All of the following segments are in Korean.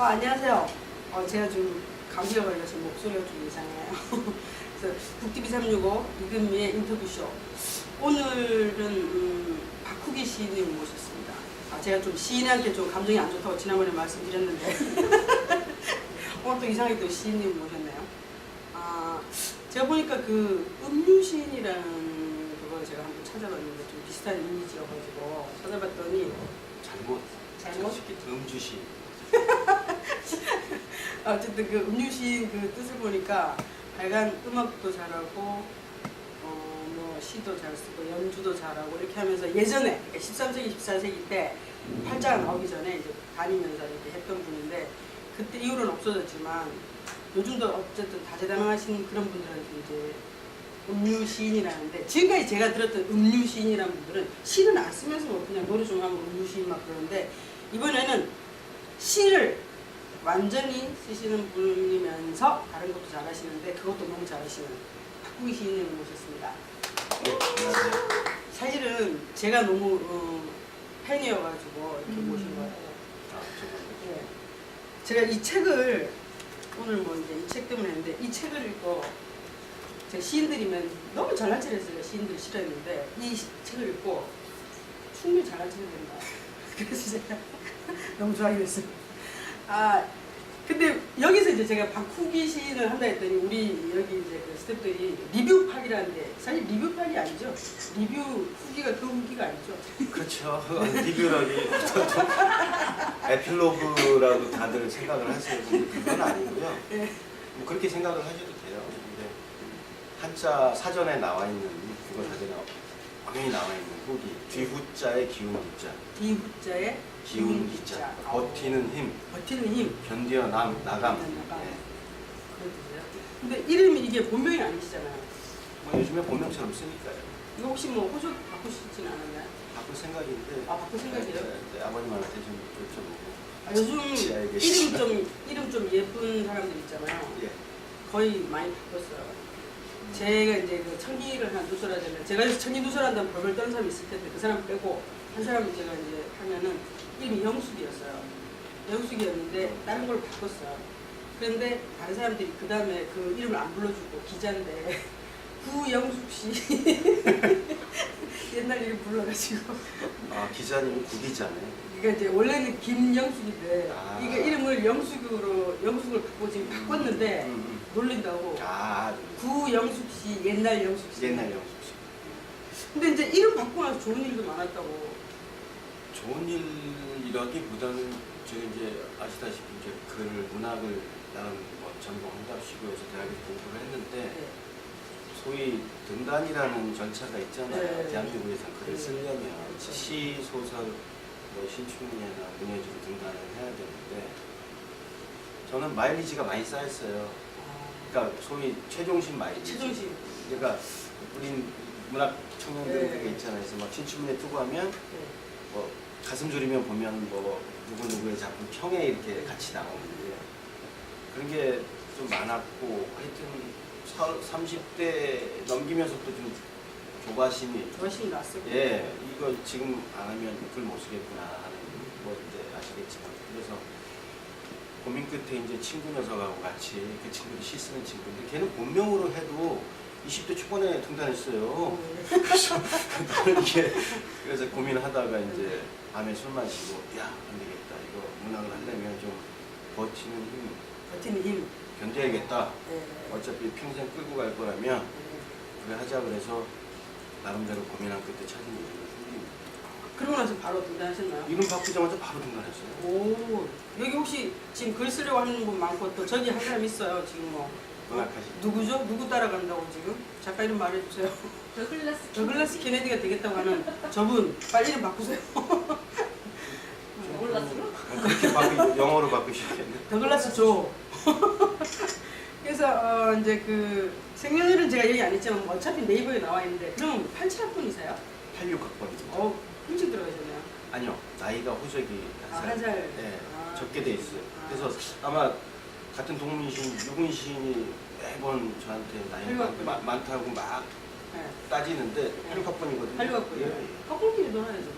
안녕하세요. 제가 좀 감기가 걸려서 목소리가 좀 이상해요. 그래서 국티비 365 이금미의 인터뷰쇼. 오늘은 박후기 시인님 모셨습니다. 제가 좀 시인한테 좀 감정이 안 좋다고 지난번에 말씀드렸는데 오늘 또 이상하게 또 시인님 모셨네요. 제가 보니까 그 음유시인이라는 그걸 제가 한번 찾아봤는데 좀 비슷한 이미지여가지고 찾아봤더니 잘못? 음주시. 어쨌든 그 음유시인 그 뜻을 보니까 하여간 음악도 잘하고 뭐 시도 잘 쓰고 연주도 잘하고 이렇게 하면서 예전에 그러니까 13세기 14세기 때 팔자가 나오기 전에 이제 다니면서 이렇게 했던 분인데 그때 이후로는 없어졌지만 요즘도 어쨌든 다재다능하신 그런 분들한테 이제 음유시인이라는데 지금까지 제가 들었던 음유시인이라는 분들은 시는 안 쓰면서 뭐 그냥 노래 좀 하면 음유시인 막 그러는데 이번에는 시를 완전히 쓰시는 분이면서 다른 것도 잘하시는데 그것도 너무 잘하시는 박후기 시인님을 모셨습니다. 네, 안녕하세요. 사실은 제가 너무 팬이어가지고 이렇게 모신 거예요. 정말요? 네. 제가 이 책을 오늘 뭐 이제 이 책 때문에 했는데 이 책을 읽고 제가 시인들이면 너무 잘난 척을 했어요. 시인들이 싫어했는데 이 책을 읽고 충분히 잘난 척을 된다. 그래서 제가 너무 좋아하게 됐어요. 근데 여기서 이제 제가 박후기 시인을 한다 했더니 우리 여기 이제 그 스태프들이 리뷰팍이라는데 사실 리뷰팍이 아니죠. 리뷰 후기가 그 후기가 아니죠. 그렇죠. 리뷰라기 에필로그라고 다들 생각을 하세요. 그건 아니고요. 네. 뭐 그렇게 생각을 하셔도 돼요. 근데 한자 사전에 나와 있는 국어 사전에 당연히 나와 있는 후기 뒤후자의 기운 기자. 뒤후자의 기운 기자. 버티는 힘. 버티는 힘. 견디어 나감. 네. 그렇죠. 근데 이름이 이게 본명이 아니시잖아요. 뭐 요즘에 본명처럼 쓰니까요. 이거 혹시 뭐 호주 바꾸시진 않았나요? 바꿀 생각인데. 바꿀 생각이에요? 네, 아버님한테 좀 여쭤보고. 요즘 이름 좀 예쁜 사람들 있잖아요. 예. 거의 많이 바꿨어요. 제가 이제 그 천기를 한 누설하자면 제가 여기서 천기 누설한다면 벌벌 떠는 사람이 있을 텐데 그 사람 빼고 한 사람을 제가 이제 하면은 이름이 영숙이었어요. 영숙이었는데 다른 걸 바꿨어요. 그런데 다른 사람들이 그 다음에 그 이름을 안 불러주고 기자인데 구영숙 씨 옛날 이름 불러가지고 기자님이 구기자네. 그러니까 이제 원래는 김영숙인데 이거 이름을 영숙으로 바꾸고 지금 바꿨는데 놀린다고 구영숙 씨 옛날 영숙 씨. 옛날 영숙 씨. 근데 이제 이름 바꾸고 나서 좋은 일도 많았다고. 좋은 일이라기보다는 제가 이제 아시다시피 이제 글을 문학을 나름 뭐 전공한답시고 해서 대학에서 공부를 했는데 네. 소위 등단이라는 절차가 있잖아요. 네. 대한민국에서 글을 네. 쓰려면 그렇죠. 시, 소설, 뭐 신춘문예나 문예주로 등단을 해야 되는데 저는 마일리지가 많이 쌓였어요. 그러니까 소위 최종심 마일리지. 최종심. 그러니까 우린 문학 청년들 네. 그게 있잖아요. 그래서 막 신춘문예 투고하면 네. 뭐 가슴 졸이면 보면 뭐 누구누구의 작품 평에 이렇게 같이 나오는데 그런 게 좀 많았고 하여튼 30대 넘기면서부터 좀 조바심이 났어요. 예, 이거 지금 안 하면 글 못 쓰겠구나 하는 뭐 이제 아시겠지만 그래서 고민 끝에 이제 친구 녀석하고 같이 그 친구도 시 쓰는 친구인데 걔는 본명으로 해도 20대 초반에 등단했어요. 그래서 나는 이게 그래서 고민을 하다가 이제 밤에 술 마시고 야 안 되겠다 이거 문학을 하려면 좀 버티는 힘 견뎌야겠다. 네. 어차피 평생 끌고 갈 거라면 네. 그래 하자 그래서 나름대로 고민한 끝에 찾은 이름이 후기입니다. 그러고 나서 바로 등단하셨나요? 이름 바꾸자마자 바로 등단했어요. 오, 여기 혹시 지금 글 쓰려고 하는 분 많고 또 저기 한 사람 있어요. 지금 뭐 문학하시죠. 누구죠? 누구 따라간다고 지금? 작가 이름 말해주세요. 더글라스 케네디가 되겠다고 하는 저분 빨리 이름 바꾸세요. 그렇게 영어로 바꾸시겠네. 더글라스 조. 그래서 이제 그 생년월일은 제가 얘기 안 했지만 뭐 어차피 네이버에 나와 있는데 그럼 87학번이세요? 86학번입니다. 일찍 들어가셨네요. 아니요. 나이가 호적이 한 살. 네, 적게 돼 있어요. 그래서 아마 같은 동문이신 유군 시인이 매번 저한테 나이가 많다고 막 네. 따지는데 86학번이거든요. 86학번이요. 학번끼리도 하야죠.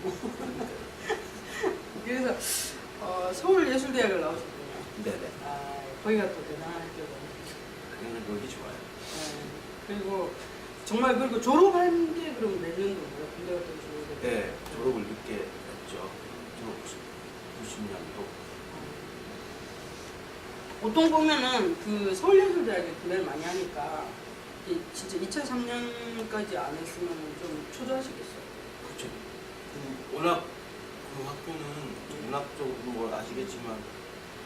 그래서 서울예술대학을 나오셨군요. 네네. 아, 거기가 또 대단한 학교고. 당연히 놀기 좋아요. 네. 그리고 정말 그리고 졸업한 게 그럼 몇 년도고요? 군대 갔다 오신 게? 네, 졸업을 늦게 했죠. 90년도. 보통 보면은 그 서울예술대학에 군대를 많이 하니까 이게 진짜 2003년까지 안 했으면 좀 초조하시겠어요. 그렇죠. 워낙 그 학교는 문학적으로 뭐 아시겠지만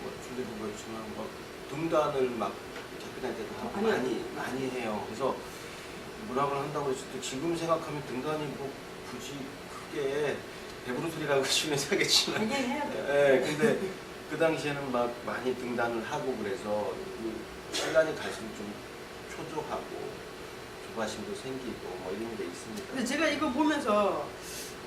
뭐 중대도 그렇지만 뭐 등단을 막 대학교 다닐 때도 하고 많이 해요. 그래서 문학을 한다고 했을 때 지금 생각하면 등단이 뭐 굳이 크게 배부른 소리라고 하시면 하겠지만 당연히 해야 돼요. 예, 근데 그 당시에는 막 많이 등단을 하고 그래서 그 시간이 갈수록 좀 초조하고 조바심도 생기고 뭐 이런 게 있습니다. 근데 제가 이거 보면서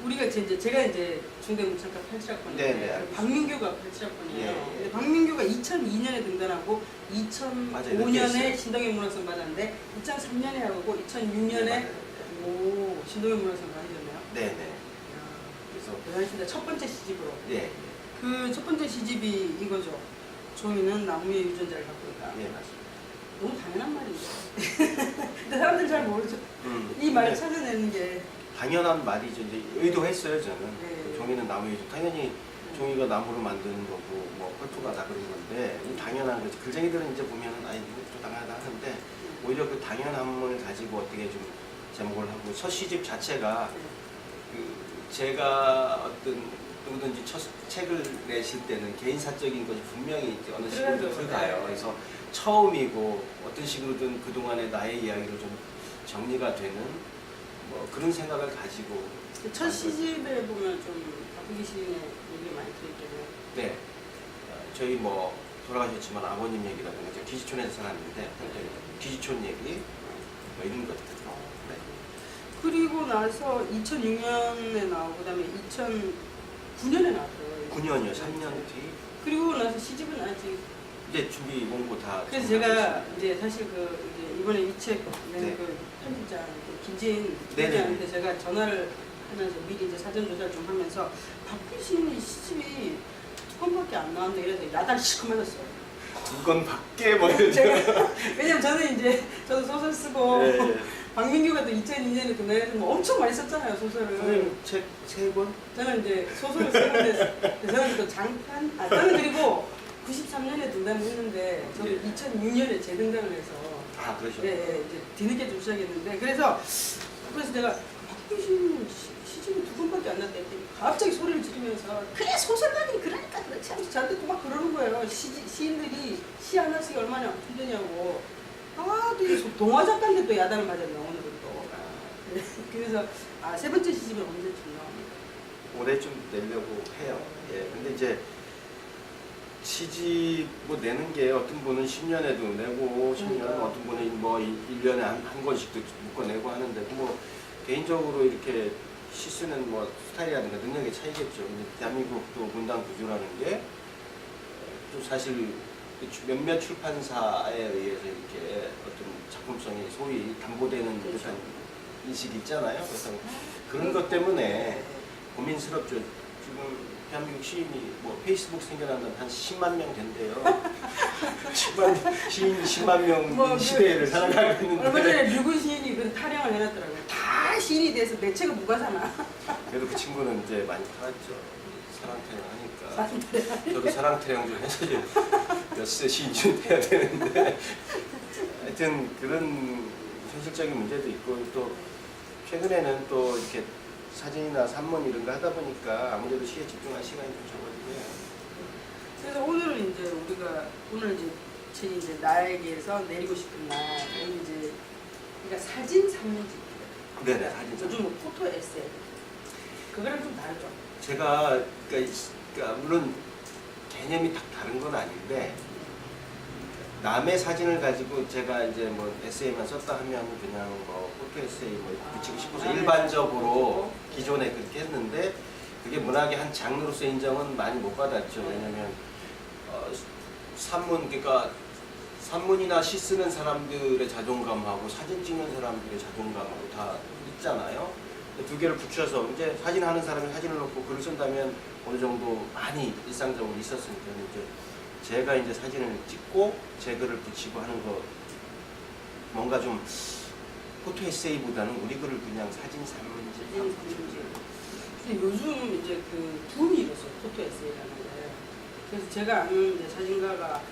우리가 제가 이제 중대 문창과 87학번인데 네네, 박민규가 87학번이에요. 예, 예. 근데 박민규가 2002년에 등단하고 2005년에 신동엽 문학상 받았는데 2003년에 하고 2006년에 오 신동엽 문학상 받으셨네요. 네네. 그래서 대단하십니다. 첫 번째 시집으로. 예, 그 첫 번째 시집이 이거죠. 종이는 나무의 유전자를 갖고 있다. 예 맞습니다. 너무 당연한 말이죠. 근데 사람들 잘 모르죠. 이 말을 네. 찾아내는 게 당연한 말이죠. 이제 의도했어요 저는. 네. 종이는 나무이죠. 당연히 종이가 나무로 만드는 거고 뭐 컬투가 다 그런 건데 당연한 거지. 글쟁이들은 이제 보면은 아 이것도 당연하다 하는데 오히려 그 당연함을 가지고 어떻게 좀 제목을 하고 첫 시집 자체가 그 제가 어떤 누구든지 첫 책을 내실 때는 개인사적인 것이 분명히 이제 어느 식으로 들어가요. 그래서 처음이고 어떤 식으로든 그동안의 나의 이야기를 좀 정리가 되는 뭐 그런 생각을 가지고 첫 시집에 보면 좀 박근기 시인의 얘기 많이 들었겠네요. 네 저희 뭐 돌아가셨지만 아버님 얘기라든가 제가 기지촌에서 살았는데 기지촌 얘기 뭐 이런 것들. 네. 그리고 나서 2006년에 나오고 그다음에 2009년에 나왔어요. 9년이요. 3년 뒤. 그리고 나서 시집은 아직 이제 준비 원고 다. 그래서 제가 이제 사실 그 이제 이번에 이 책 낸 네. 그 편집장 김지인 네네. 편집장한테 제가 전화를 하면서 미리 이제 사전 조사를 좀 하면서 박근기 시인의 시집이 두 권밖에 안 나왔는데 이래서 야단 시커매졌어요. 두 권 밖에 뭐 이런. 제가 왜냐면 저는 이제 저도 소설 쓰고 네. 박민규가 또 2002년에 등단해서 뭐 엄청 많이 썼잖아요 소설을. 선생님 책 3권? 저는 이제 소설을 쓰는데 저는 또 장판 저는 그리고 93년에 등단을 했는데 저는 예. 2006년에 재등단을 해서 아 그러죠. 예, 이제 뒤늦게 좀 시작했는데 그래서 내가 박규신 시집이 두 권밖에 안 났다 했더니 갑자기 소리를 지르면서 그래 소설가들이 그러니까 그렇지 않지 저한테 또 막 그러는 거예요. 시인들이 시 하나씩 얼마나 힘드냐고. 또 이 동화 작가인데 또 야단을 맞았네 오늘은 또. 네, 그래서 세 번째 시집은 언제쯤 나옵니까? 올해 좀 내려고 해요. 예. 근데 이제 시집 뭐 내는 게 어떤 분은 10년에도 내고 10년 어떤 분은 뭐 1년에 한 권씩도 묶어내고 하는데 뭐 개인적으로 이렇게 시 쓰는 뭐 스타일이라든가 능력의 차이겠죠. 근데 대한민국도 문단 구조라는 게 또 사실 몇몇 출판사에 의해서 이렇게 어떤 작품성이 소위 담보되는 그렇죠. 듯한 인식이 있잖아요. 그래서 그런 것 때문에 고민스럽죠. 지금 대한민국 시인이 뭐 페이스북 생겨난다면 한 10만 명 된대요. 10만, 시인 10만 명 시대를 살아가고 있는데. 얼마 전에 류군 시인이 그 타령을 해놨더라고요. 다 시인이 돼서 내 책을 무가잖아. 그래도 그 친구는 이제 많이 팔았죠. 사랑 타령 하니까. 저도 사랑 타령 좀 해서 좀 몇세 시인 좀 돼야 되는데. 하여튼 그런 현실적인 문제도 있고 또 최근에는 또 이렇게 사진이나 산문 이런 거 하다 보니까 아무래도 시에 집중할 시간이 좀 적어지고요. 그래서 오늘은 이제 오늘 이제 책이 이제 나에게서 내리고 싶은 날 이제 그러니까 사진 산문집. 네네 사진. 요즘 뭐 포토 에세이. 그거랑 좀 다르죠. 제가 그러니까 물론 개념이 딱 다른 건 아닌데 남의 사진을 가지고 제가 이제 뭐 에세이만 썼다 하면 그냥 뭐 포토 에세이 뭐 붙이고 싶어서 일반적으로 기존에 그렇게 했는데 그게 문학의 한 장르로서 인정은 많이 못 받았죠. 왜냐면 산문 그러니까 산문이나 시 쓰는 사람들의 자존감하고 사진 찍는 사람들의 자존감하고 다 있잖아요. 두 개를 붙여서 이제 사진 하는 사람이 사진을 놓고 글을 쓴다면 어느 정도 많이 일상적으로 있었으니까 이제 제가 이제 사진을 찍고 제 글을 붙이고 하는 거 뭔가 좀 포토 에세이보다는 우리 글을 그냥 사진 삼은지 근데 요즘 이제 그 붐이 일었어요. 포토 에세이라는 게. 그래서 제가 아는 이제 사진가가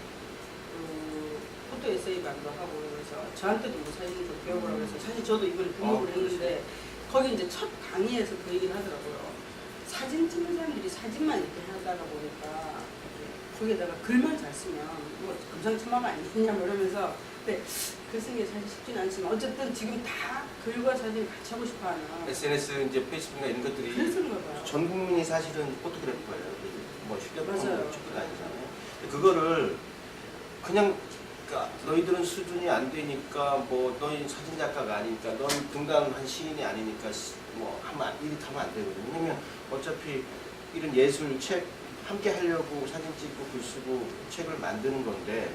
그 포토 에세이반도 하고 그래서 저한테도 뭐 사진 좀 배워보라고 해서 사실 저도 이번에 등록을 했는데 거기 이제 첫 강의에서 그 얘기를 하더라고요. 사진 찍는 사람들이 사진만 이렇게 하다가 보니까 거기에다가 글만 잘 쓰면 뭐 금상첨화가 아니냐 뭐 이러면서 근데 글 쓰는 게 사실 쉽지는 않지만 어쨌든 지금 다 글과 사진을 같이 하고 싶어하는 SNS 이제 페이스북이나 이런 것들이 그래서인가 봐요. 전 국민이 사실은 포토그래퍼예요. 뭐 휴대폰 맞아요. 축구도 아니잖아요. 그거를 그냥 그러니까 너희들은 수준이 안 되니까 뭐 너희 사진 작가가 아니니까 넌 등단한 시인이 아니니까 뭐 하면 이렇게 하면 안 되거든요. 왜냐면 어차피 이런 예술 책 함께 하려고 사진 찍고 글 쓰고 책을 만드는 건데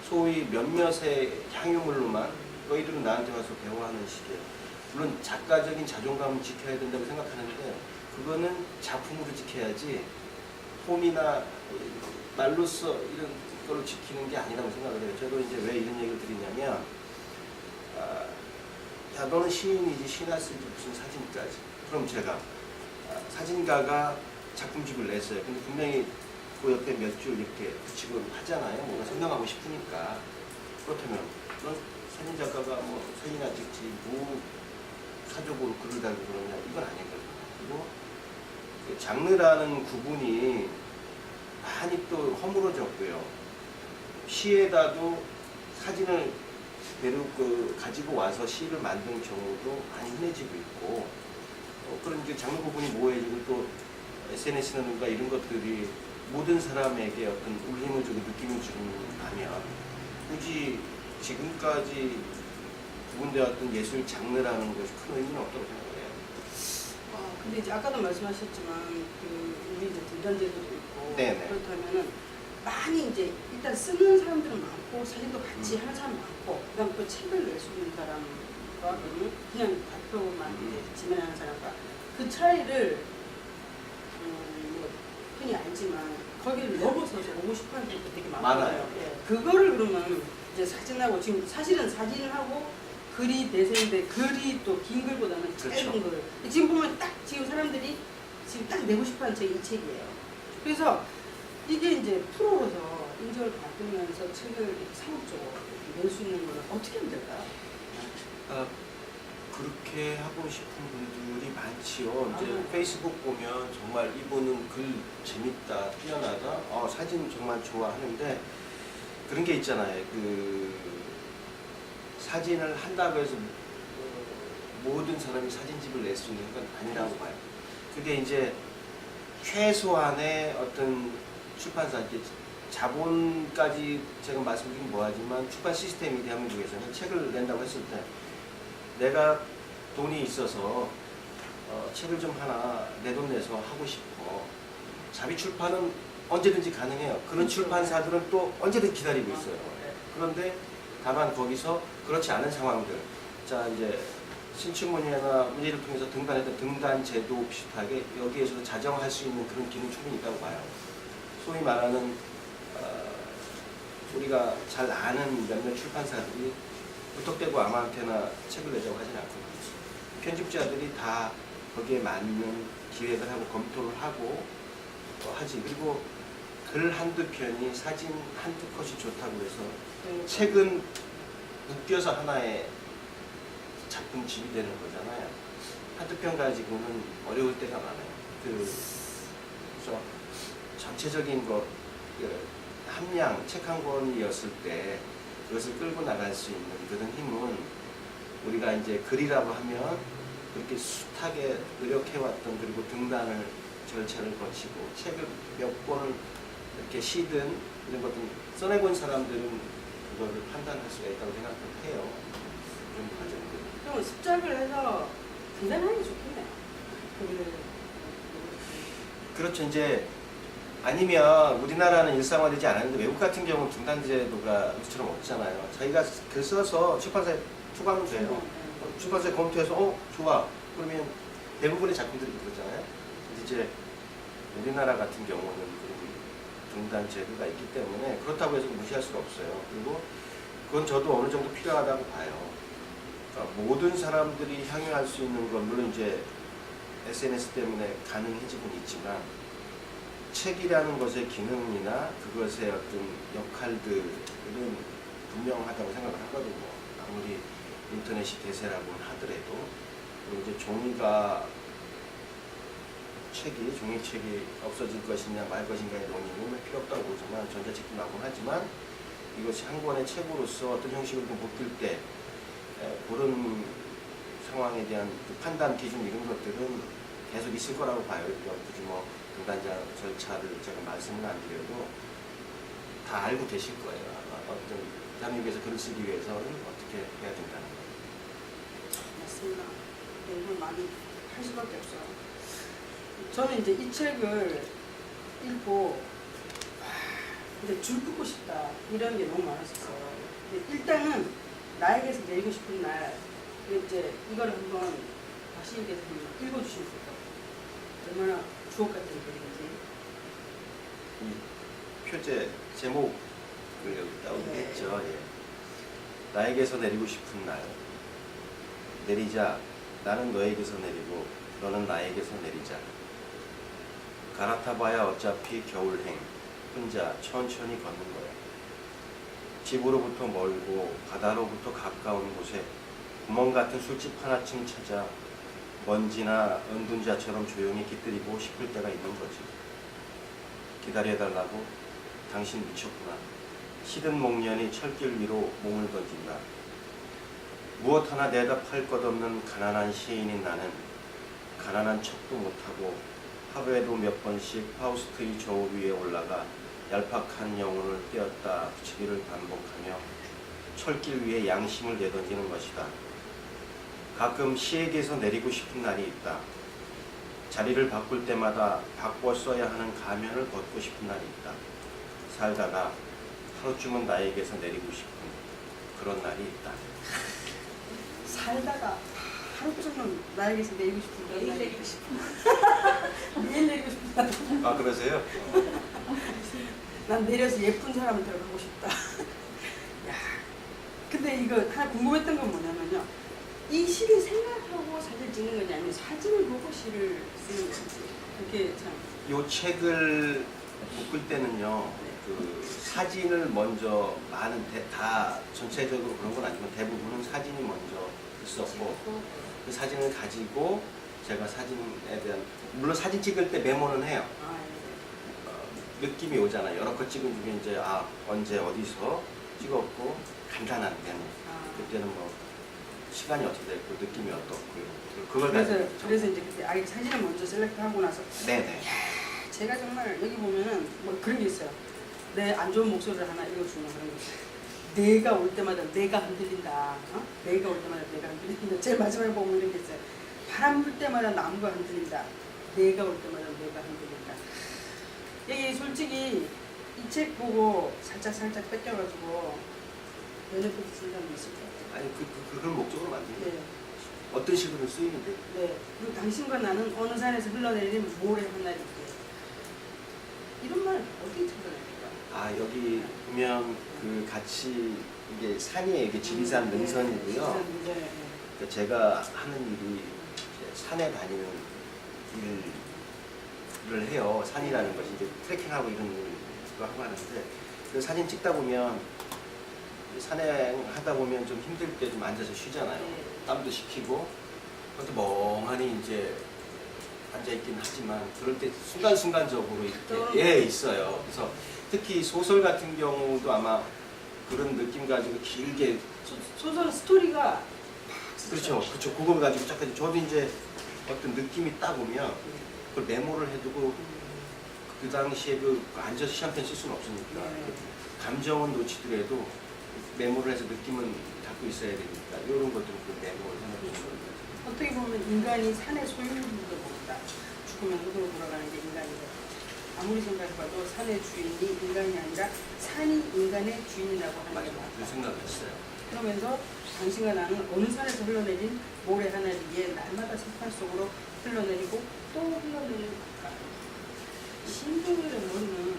소위 몇몇의 향유물로만 너희들은 나한테 와서 배워하는 식이에요. 물론 작가적인 자존감은 지켜야 된다고 생각하는데 그거는 작품으로 지켜야지 폼이나 말로써 이런 걸로 지키는 게 아니라고 생각을 해요. 저도 이제 왜 이런 얘기를 드리냐면 야 너는 시인이지 시나 쓰지 무슨 사진까지. 그럼 제가 사진가가 작품집을 냈어요. 근데 분명히 그 옆에 몇 줄 이렇게 붙이고 하잖아요. 뭔가 설명하고 싶으니까. 그렇다면 넌 사진 작가가 뭐 사진이나 찍지 뭐 사적으로 글을 달고 그러냐 이건 아니거든요. 그리고 그 장르라는 구분이 많이 또 허물어졌고요. 시에다도 사진을 가지고 와서 시를 만드는 경우도 많이 흔해지고 있고 그런 이제 장르 구분이 모호해지고 또 SNS나 이런 것들이 모든 사람에게 어떤 울림을 주고 느낌을 준다면 굳이 지금까지 구분되었던 예술 장르라는 것이 큰 의미는 없다고 생각해요. 근데 이제 아까도 말씀하셨지만 그 우리 이제 등단제도도 있고 네네. 그렇다면은 많이 이제 일단 쓰는 사람들은 많고 사진도 같이 하는 사람 많고 그다음 또 책을 낼 수 있는 사람과 그냥 발표만 이제 진행하는 사람과 그 차이를 뭐 흔히 알지만 거기를 넘어서서 오고 싶어하는 분도 되게 많아요. 예. 그거를 그러면 이제 사진하고 지금 사실은 사진하고 글이 대세인데 글이 또 긴 글보다는 짧은 그렇죠. 글. 지금 보면 딱 지금 사람들이 지금 딱 내고 싶어하는 책이 이 책이에요. 그래서 이게 이제 프로로서 인정을 받으면서 책을 이렇게 상업적으로 낼 수 있는 거는 어떻게 하면 될까요? 그렇게 하고 싶은 분들이 많지요. 이제 아. 페이스북 보면 정말 이분은 글 재밌다, 뛰어나다, 사진 정말 좋아하는데 그런 게 있잖아요. 그 사진을 한다고 해서 모든 사람이 사진집을 낼 수 있는 건 아니라고 봐요. 그게 이제 최소한의 어떤 출판사, 자본까지 제가 말씀드리긴 뭐하지만 출판 시스템이 대한민국에서는 책을 낸다고 했을 때 내가 돈이 있어서 책을 좀 하나 내 돈 내서 하고 싶어. 자비 출판은 언제든지 가능해요. 그런 그렇죠. 출판사들은 또 언제든지 기다리고 있어요. 네. 그런데 다만 거기서 그렇지 않은 상황들, 자 이제 신춘문예나 문예를 통해서 등단했던 등단 제도 비슷하게 여기에서도 자정할 수 있는 그런 기능이 충분히 있다고 봐요. 소위 말하는 우리가 잘 아는 몇몇 출판사들이 무턱대고 아무한테나 책을 내자고 하진 않거든요. 편집자들이 다 거기에 맞는 기획을 하고 검토를 하고 하지. 그리고 글 한두 편이 사진 한두 컷이 좋다고 해서 책은 묶여서 하나의 작품집이 되는 거잖아요. 한두 편 가지고는 어려울 때가 많아요. 그래서 전체적인 함량, 책 한 권이었을 때 그것을 끌고 나갈 수 있는 그런 힘은 우리가 이제 글이라고 하면 그렇게 숱하게 노력해왔던 그리고 등단을 절차를 거치고 책을 몇 권을 이렇게 시든 이런 것들 써내본 사람들은 그거를 판단할 수가 있다고 생각을 해요. 그런 과정들. 그럼 습작을 해서 등단하는 게 좋겠네요. 그렇죠. 이제 아니면 우리나라는 일상화되지 않았는데 외국 같은 경우는 등단제도가 우리처럼 없잖아요. 자기가 글 써서 출판사에 투과하면 돼요. 출판사에 검토해서 좋아. 그러면 대부분의 작품들이 그러잖아요. 이제 우리나라 같은 경우는 중단 제도가 있기 때문에 그렇다고 해서 무시할 수가 없어요. 그리고 그건 저도 어느 정도 필요하다고 봐요. 그러니까 모든 사람들이 향유할 수 있는 건 물론 이제 SNS 때문에 가능해지곤 있지만 책이라는 것의 기능이나 그것의 어떤 역할들은 분명하다고 생각을 하거든요. 아무리 인터넷이 대세라고 하더라도 그리고 이제 종이책이 없어질 것이냐 말 것인가의 논의는 필요 없다고 보지만 전자책도 나오곤 하지만 이것이 한 권의 책으로서 어떤 형식으로 묶일 때 그런 상황에 대한 그 판단 기준 이런 것들은 계속 있을 거라고 봐요. 굳이 뭐 등단자 절차를 제가 말씀을 안 드려도 다 알고 계실 거예요. 어떤 대한민국에서 글을 쓰기 위해서는 어떻게 해야 된다는 거예요. 맞습니다. 이걸 많이 할 수밖에 없어요. 저는 이제 이 책을 읽고 근데 줄 긋고 싶다 이런 게 너무 많았었어요. 근데 일단은 나에게서 내리고 싶은 날 이제 이걸 한번 박시님께서 읽어주시면 좋을 것 같아요. 얼마나 주옥 같은 글인지. 이 표제 제목을 여기 따오게 네. 했죠. 예. 나에게서 내리고 싶은 날 내리자. 나는 너에게서 내리고 너는 나에게서 내리자. 갈아타봐야 어차피 겨울행 혼자 천천히 걷는 거야. 집으로부터 멀고 바다로부터 가까운 곳에 구멍 같은 술집 하나쯤 찾아 먼지나 은둔자처럼 조용히 깃들이고 싶을 때가 있는 거지. 기다려달라고? 당신 미쳤구나. 시든 목련이 철길 위로 몸을 던진다. 무엇 하나 대답할 것 없는 가난한 시인인 나는 가난한 척도 못하고 하루에도 몇 번씩 파우스트의 저우 위에 올라가 얄팍한 영혼을 떼었다 붙이기를 반복하며 철길 위에 양심을 내던지는 것이다. 가끔 시에게서 내리고 싶은 날이 있다. 자리를 바꿀 때마다 바꿔 써야 하는 가면을 벗고 싶은 날이 있다. 살다가 하루쯤은 나에게서 내리고 싶은 그런 날이 있다. 살다가 하루쯤은 나에게서 내리고 싶은 매일 날이 내리고 싶은 매일 내리고 싶은 날. 아 그러세요? 난 내려서 예쁜 사람한테로 가고 싶다. 야, 근데 이거 하나 궁금했던 건 뭐냐면요. 이 시를 생각하고 사진 찍는 거냐 아니면 사진을 보고 시를 쓰는 건지 그게 참. 이 책을 묶을 때는요. 그 사진을 먼저 다 전체적으로 그런 건 아니지만 대부분은 사진이 먼저 있었고 그 사진을 가지고 제가 사진에 대한 물론 사진 찍을 때 메모는 해요. 아, 느낌이 오잖아요. 여러 컷 찍은 중에 이제 언제 어디서 찍었고 간단한 메모. 그때는 뭐 시간이 어떻게 됐고 느낌이 어떻고 그걸 그래서 이제 그때 아예 사진을 먼저 셀렉트하고 나서 네네. 제가 정말 여기 보면은 뭐 그런 게 있어요. 내 안 좋은 목소리를 하나 읽어주는 그런 게 있어요. 내가 올 때마다 내가 흔들린다. 내가 올 때마다 내가 흔들린다. 제일 마지막에 보면 이런 게 있어요. 바람 불 때마다 나무가 흔들린다. 내가 올 때마다 내가 흔들린다. 여기 솔직히 이 책 보고 살짝 뺏겨가지고 연예부터 쓴 사람이 있을 것 같아요. 아니 그런 목적으로 만든 게 네. 어떤 식으로 쓰이는데 네. 그리고 당신과 나는 어느 산에서 흘러내리는 모래 하나일 때 이런 말 어떻게 찾아냅니까? 여기 보면 그 같이 이게 산이에요. 이게 지리산 능선이고요. 지리산 능선, 네. 그러니까 제가 하는 일이 이제 산에 다니는 일을 해요. 산이라는 것이 이제 트레킹하고 이런 거 하고 하는데 그 사진 찍다 보면 산행하다 보면 좀 힘들 때 좀 앉아서 쉬잖아요. 네. 땀도 식히고 그것도 멍하니 이제 앉아있긴 하지만 그럴 때 순간순간적으로 이렇게 있어요. 그래서 특히 소설 같은 경우도 아마 그런 느낌 가지고 길게 소설 스토리가 그렇죠. 그걸 가지고 쫙 저도 이제 어떤 느낌이 딱 오면 그걸 메모를 해두고 그 당시에 앉아서 시한편 쓸 수는 없으니까 네. 감정은 놓치더라도 메모를 해서 느낌은 갖고 있어야 되니까 이런 것들은 그 메모를 해놓는 거예요. 어떻게 보면 인간이 산의 소유물도 보다 죽으면 흙으로 돌아가는 게 인간이고 아무리 생각해봐도 산의 주인이 인간이 아니라 산이 인간의 주인이라고 하는 게 맞아요. 맞다. 그 생각을 했어요. 그러면서 당신과 나는 어느 산에서 흘러내린 모래 하나 위에 날마다 색깔 속으로 흘러내리고 또 흘러내리는 걸까. 신동일의 머리는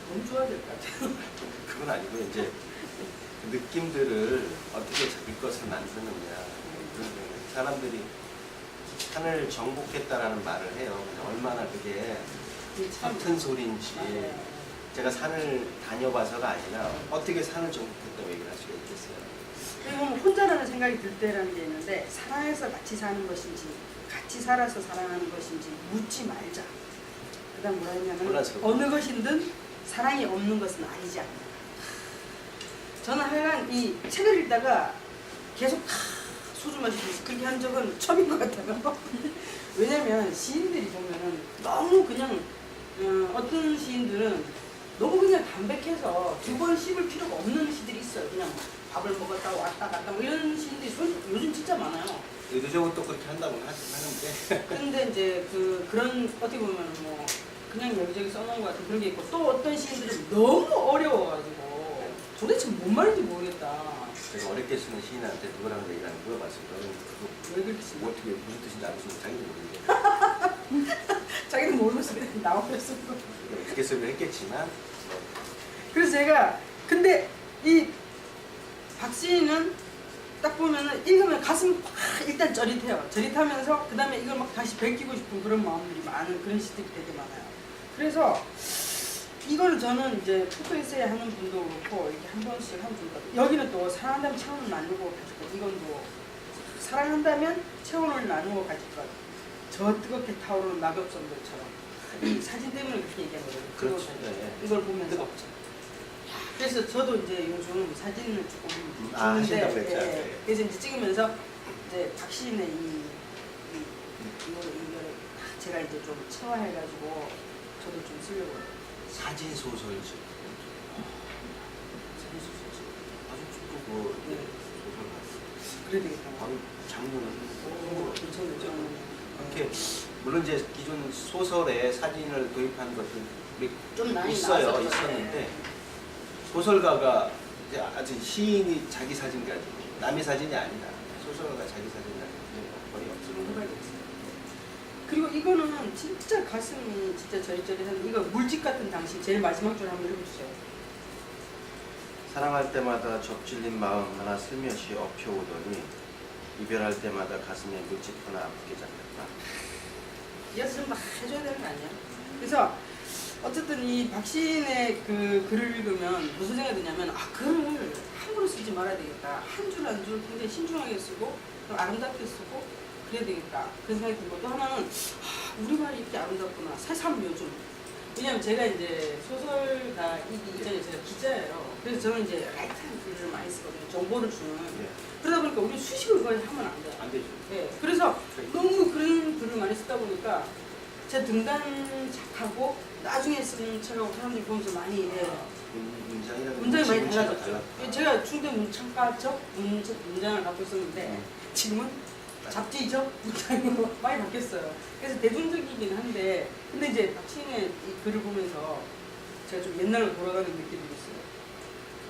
너무 좋아야 될 것 같아요. 그건 아니고 이제 그 느낌들을 어떻게 잡을 것을 만드느냐 그런 거예요. 사람들이 산을 정복했다라는 말을 해요. 근데 얼마나 그게 같은 소리인지 제가 산을 다녀봐서가 아니라 어떻게 산을 정복했다고 얘기를 할 수가 있겠어요. 그리고 혼자라는 생각이 들 때라는 게 있는데 사랑해서 같이 사는 것인지 같이 살아서 사랑하는 것인지 묻지 말자. 그 다음 뭐라 했냐면 혼란스럽다. 어느 것이든 사랑이 없는 것은 아니지 않나. 저는 하여간 이 책을 읽다가 계속 소주 마시면서 그렇게 한 적은 처음인 것 같아요. 왜냐면 시인들이 보면은 너무 그냥 어떤 시인들은 너무 그냥 담백해서 두 번 씹을 필요가 없는 시들이 있어요. 그냥 밥을 먹었다 왔다 갔다 뭐 이런 시인들이 요즘 진짜 많아요. 의도적으로 또 그렇게 한다고 하는데 근데 이제 그런 어떻게 보면 뭐 그냥 여기저기 써놓은 것 같은 그런 게 있고 또 어떤 시인들은 너무 어려워가지고 도대체 뭔 말인지 모르겠다. 제가 어렵게 쓰는 시인한테 누구랑 얘기를 물어봤어요. 너는 그거 왜 그렇게 쓰냐? 뭐 어떻게 무슨 뜻인지 알고 자기도 모르는데 자기는 모르면서 그냥 나와버렸어. 어떻게 쓰기로 했겠지만 그래서 제가 근데 이 박시인은 딱 보면은 읽으면 가슴이 확 일단 저릿해요. 저릿하면서 그 다음에 이걸 막 다시 베끼고 싶은 그런 마음들이 많은 그런 시들이 되게 많아요. 그래서 이거를 저는 이제 포토 에세이 하는 분도 그렇고 이렇게 한 번씩 한 분도 여기는 또 사랑한다면 체온을 나누고 가질 것 이건 뭐 사랑한다면 체온을 나누고 가질 것저 뜨겁게 타오르는 낙엽선들처럼 이 사진 때문에 그렇게 얘기한 거예요. 그렇죠. 네. 이걸 보면서 뜨겁죠. 그래서 저도 이제 요즘 사진을 조금 하신다고 찍는데 그랬죠. 그래서 이제 찍으면서 이제 박시인의 이거를 제가 이제 좀 체화해가지고 저도 좀 쓰려고 해요. 사진 소설집 사진 소설집 아주 좋고 네. 소설 같아요. 그래야 되겠다. 아주 장르는 괜찮죠. 이렇게 물론 이제 기존 소설에 사진을 도입한 것들이 좀 많이 있어요. 나왔었죠. 있었는데 소설가가 이제 아직 시인이 자기 사진 가지고 남의 사진이 아니라 소설가가 자기 사진 가지고 거의 없어요. 그리고 이거는 진짜 가슴이 진짜 저릿저릿한 이거 물집 같은 당신 제일 마지막 줄 한번 읽어주세요. 사랑할 때마다 접질린 마음 하나 슬며시 엎혀오더니 이별할 때마다 가슴에 물집 하나 아프게 잡혔다. 이어서 막 해줘야 되는 거 아니야? 그래서 어쨌든 이 박시인의 그 글을 읽으면 무슨 생각이 드냐면 글을 함부로 쓰지 말아야 되겠다. 한 줄 한 줄 굉장히 신중하게 쓰고 아름답게 쓰고 그래야 되겠다. 그런 생각이 들고 또 하나는 우리말이 이렇게 아름답구나. 새삼 요즘. 왜냐면 제가 이제 소설가이기 이전에 제가 기자예요. 그래서 저는 이제 라이트한 글을 많이 쓰거든요. 정보를 주는. 예. 그러다 보니까 우리 수식을 거의 하면 안 돼요. 안 되죠. 네. 그래서 너무 그런 글을 많이 쓰다 보니까 제 등단 작하고 나중에 쓰는 책하고 사람들이 보면서 많이 문장이 많이 달라졌죠. 제가 중대 문창과적 문장을 갖고 있었는데 지금은 잡지죠? 문장으로 많이 바뀌었어요. 그래서 대중적이긴 한데 근데 이제 박시인의 이 글을 보면서 제가 좀 옛날로 돌아가는 느낌이 있어요.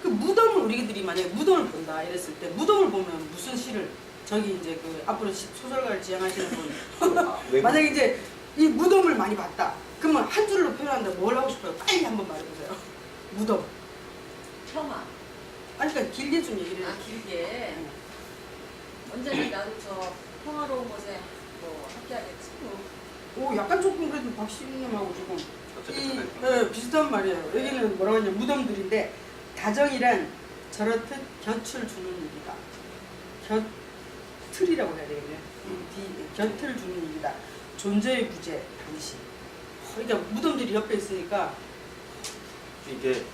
그 무덤을 우리들이 만약에 무덤을 본다 이랬을 때 무덤을 보면 무슨 시를 저기 이제 그 앞으로 소설가를 지향하시는 분 만약에 이제 이 무덤을 많이 봤다. 그러면 한 줄로 표현한다. 뭘 하고 싶어요? 빨리 한번 말해보세요. 무덤. 폄하. 아니 그러니까 길게 좀 얘기를 해요. 길게. 원장님 나도 저 평화로운 곳에 뭐 함께하겠지. 오 약간 조금 그래도 박시인님하고 조금 어차피 비슷한 말이에요. 여기는 뭐라고 하냐 무덤들인데 다정이란 저렇듯 곁을 주는 일이다. 곁틀이라고 해야 되겠네. 곁을 주는 일이다. 존재의 부재 당신. 그러니까 무덤들이 옆에 있으니까 이게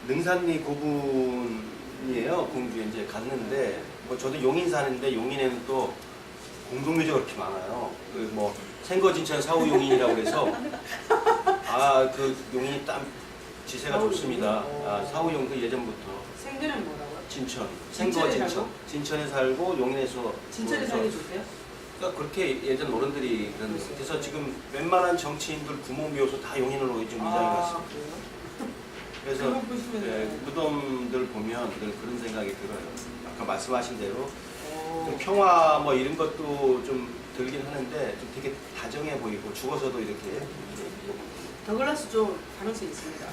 능산리 고분이에요. 공주에 이제 갔는데 뭐 저도 용인 사는데 용인에는 또 공동묘지가 그렇게 많아요. 그 뭐 생거진천 사후용인이라고 해서 그 용인이 땀 지세가 좋습니다. 사후용 그 예전부터 생전엔 뭐라고요? 진천, 진천에 생거 살고? 진천에 살고 용인에서 진짜로 그래서 살기 좋대요? 그러니까 그렇게 예전 어른들이 그래서 지금 웬만한 정치인들 구멍비어서 다 용인으로 요즘 이장이 갔어요. 그래요? 그래서 그거 보시면 무덤들 보면 늘 그런 생각이 들어요. 아까 말씀하신 대로 오. 좀 평화 뭐 이런 것도 좀 들긴 하는데 좀 되게 다정해 보이고 죽어서도 이렇게 더글라스 쪽 가능성이 있습니다.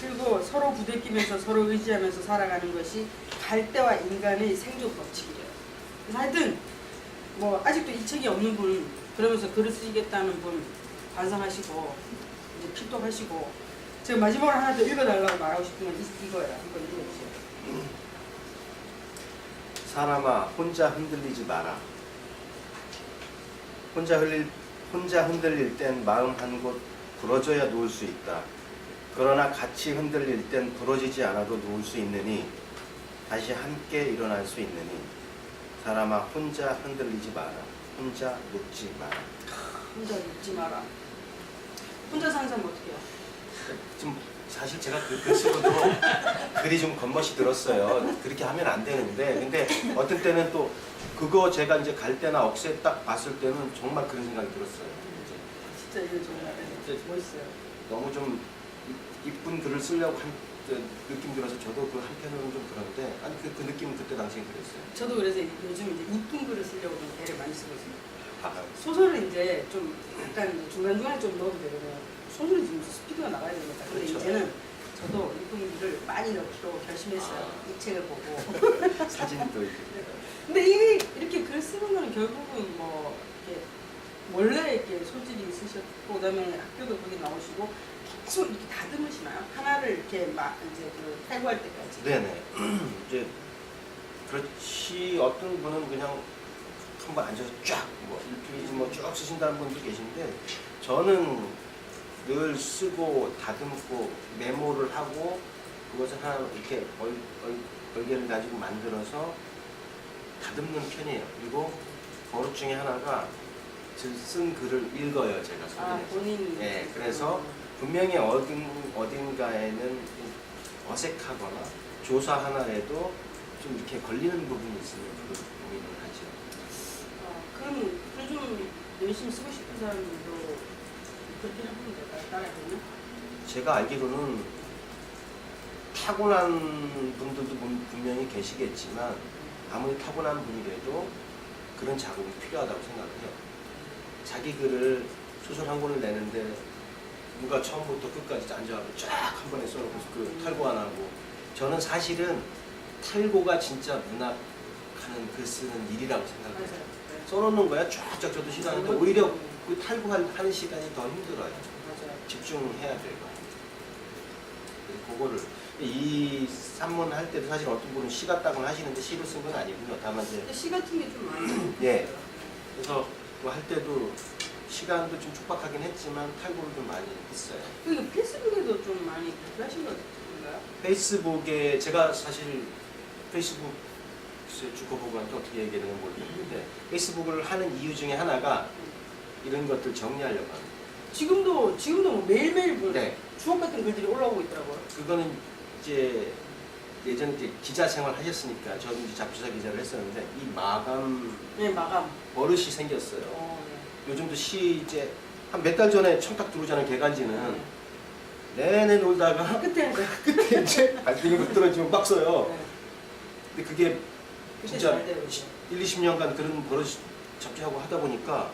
그리고 서로 부대끼면서 서로 의지하면서 살아가는 것이 갈대와 인간의 생존 법칙이래요. 그래서 하여튼 뭐 아직도 이 책이 없는 분, 그러면서 글을 쓰시겠다는 분 반성하시고 이제 필독하시고, 제가 마지막으로 하나 더 읽어달라고 말하고 싶은 건 이거예요. 한번 읽어주세요. 사람아, 혼자 흔들리지 마라. 혼자 흔들릴 땐 마음 한 곳 부러져야 놓을 수 있다. 그러나 같이 흔들릴 땐 부러지지 않아도 놓을 수 있느니 다시 함께 일어날 수 있느니 사람아, 혼자 흔들리지 마라. 혼자 눕지 마라. 혼자 눕지 마라. 혼자 사는 사람 어떻게 해요? 지금 사실 제가 글 쓰고도 글이 좀 겉멋이 들었어요. 그렇게 하면 안 되는데, 근데 어떤 때는 또 그거 제가 이제 갈 때나 억새 딱 봤을 때는 정말 그런 생각이 들었어요. 진짜 이거 정말 멋있어요. 너무 좀 이쁜 글을 쓰려고 한 느낌 들어서 저도 그 한편으로는 좀 그런데, 아니 그 느낌은 그때 당시에 그랬어요. 저도 그래서 요즘 이제 이쁜 글을 쓰려고 좀 애를 많이 쓰거든요. 아, 소설은 이제 좀 약간 중간중간에 좀 넣어도 되거든요. 소설은 지금 스피드가 나가야 되니까. 근데 그렇죠. 이제는 저도 이쁜 글을 많이 넣기로 결심했어요. 이 책을 보고. 사진도 이렇게. 근데 이게 이렇게 글 쓰는 거는 결국은 뭐 이렇게 원래 이렇게 소질이 있으셨고, 그다음에 학교도 거기 나오시고 계속 이렇게 다듬으시나요? 하나를 이렇게 막 이제 그 탈구할 때까지. 네네. 이제 그렇지, 어떤 분은 그냥 한번 앉아서 쫙 뭐 일주일이지 뭐 쭉 쓰신다는 분도 계신데, 저는 늘 쓰고 다듬고 메모를 하고 그것을 하나 이렇게 얼개를 가지고 만들어서 다듬는 편이에요. 그리고 버릇 중에 하나가 쓴 글을 읽어요, 제가 아, 소리내서. 본인. 네, 그래서 분명히 어딘가에는 어색하거나 조사 하나에도 좀 이렇게 걸리는 부분이 있으면 그 고민을 하죠. 그럼 좀 열심히 쓰고 싶은 사람들도 그렇게 해보면 될까요? 따라해보면? 제가 알기로는 타고난 분들도 분명히 계시겠지만 아무리 타고난 분이라도 그런 작업이 필요하다고 생각을 해요. 자기 글을 소설 한 권을 내는데 누가 처음부터 끝까지 앉아가지고 쫙 한 번에 써놓고 그 탈고 안 하고, 저는 사실은 탈고가 진짜 문학하는 글 쓰는 일이라고 생각해요. 맞아요. 네. 써놓는 거야 쫙쫙 저도 싫어하는데 오히려 그 탈고하는 시간이 더 힘들어요. 맞아요. 집중해야 되고. 그거를 이 산문 할 때도 사실 어떤 분은 시 같다고는 하시는데 시를 쓴 건 아니고요. 다만 이제 근데 시 같은 게 좀 많이. 예. 그래서 그거 할 때도 시간도 좀 촉박하긴 했지만 탈고를 좀 많이 했어요. 그러니까 페이스북에도 좀 많이 그렇게 하신 것 같은가요? 페이스북에 제가 사실 페이스북 주커버그한테 어떻게 얘기하는 건 모르겠는데, 페이스북을 하는 이유 중에 하나가 이런 것들 정리하려고 합니다. 지금도 뭐 매일매일 뭐 네. 추억 같은 글들이 올라오고 있더라고요. 그거는 이제 예전에 이제 기자 생활 하셨으니까, 저도 이제 잡지사 기자를 했었는데 이 마감 네, 마감. 버릇이 생겼어요. 네. 요즘도 시 이제 한 몇 달 전에 청탁 들어오잖아요. 개간지는 네. 내내 놀다가 끝에 이제 끝에 이제 발등이 떨어지면 막 써요. 네. 근데 그게 그때 진짜 잘 돼요, 이제. 1, 20년간 그런 버릇 잡지하고 하다 보니까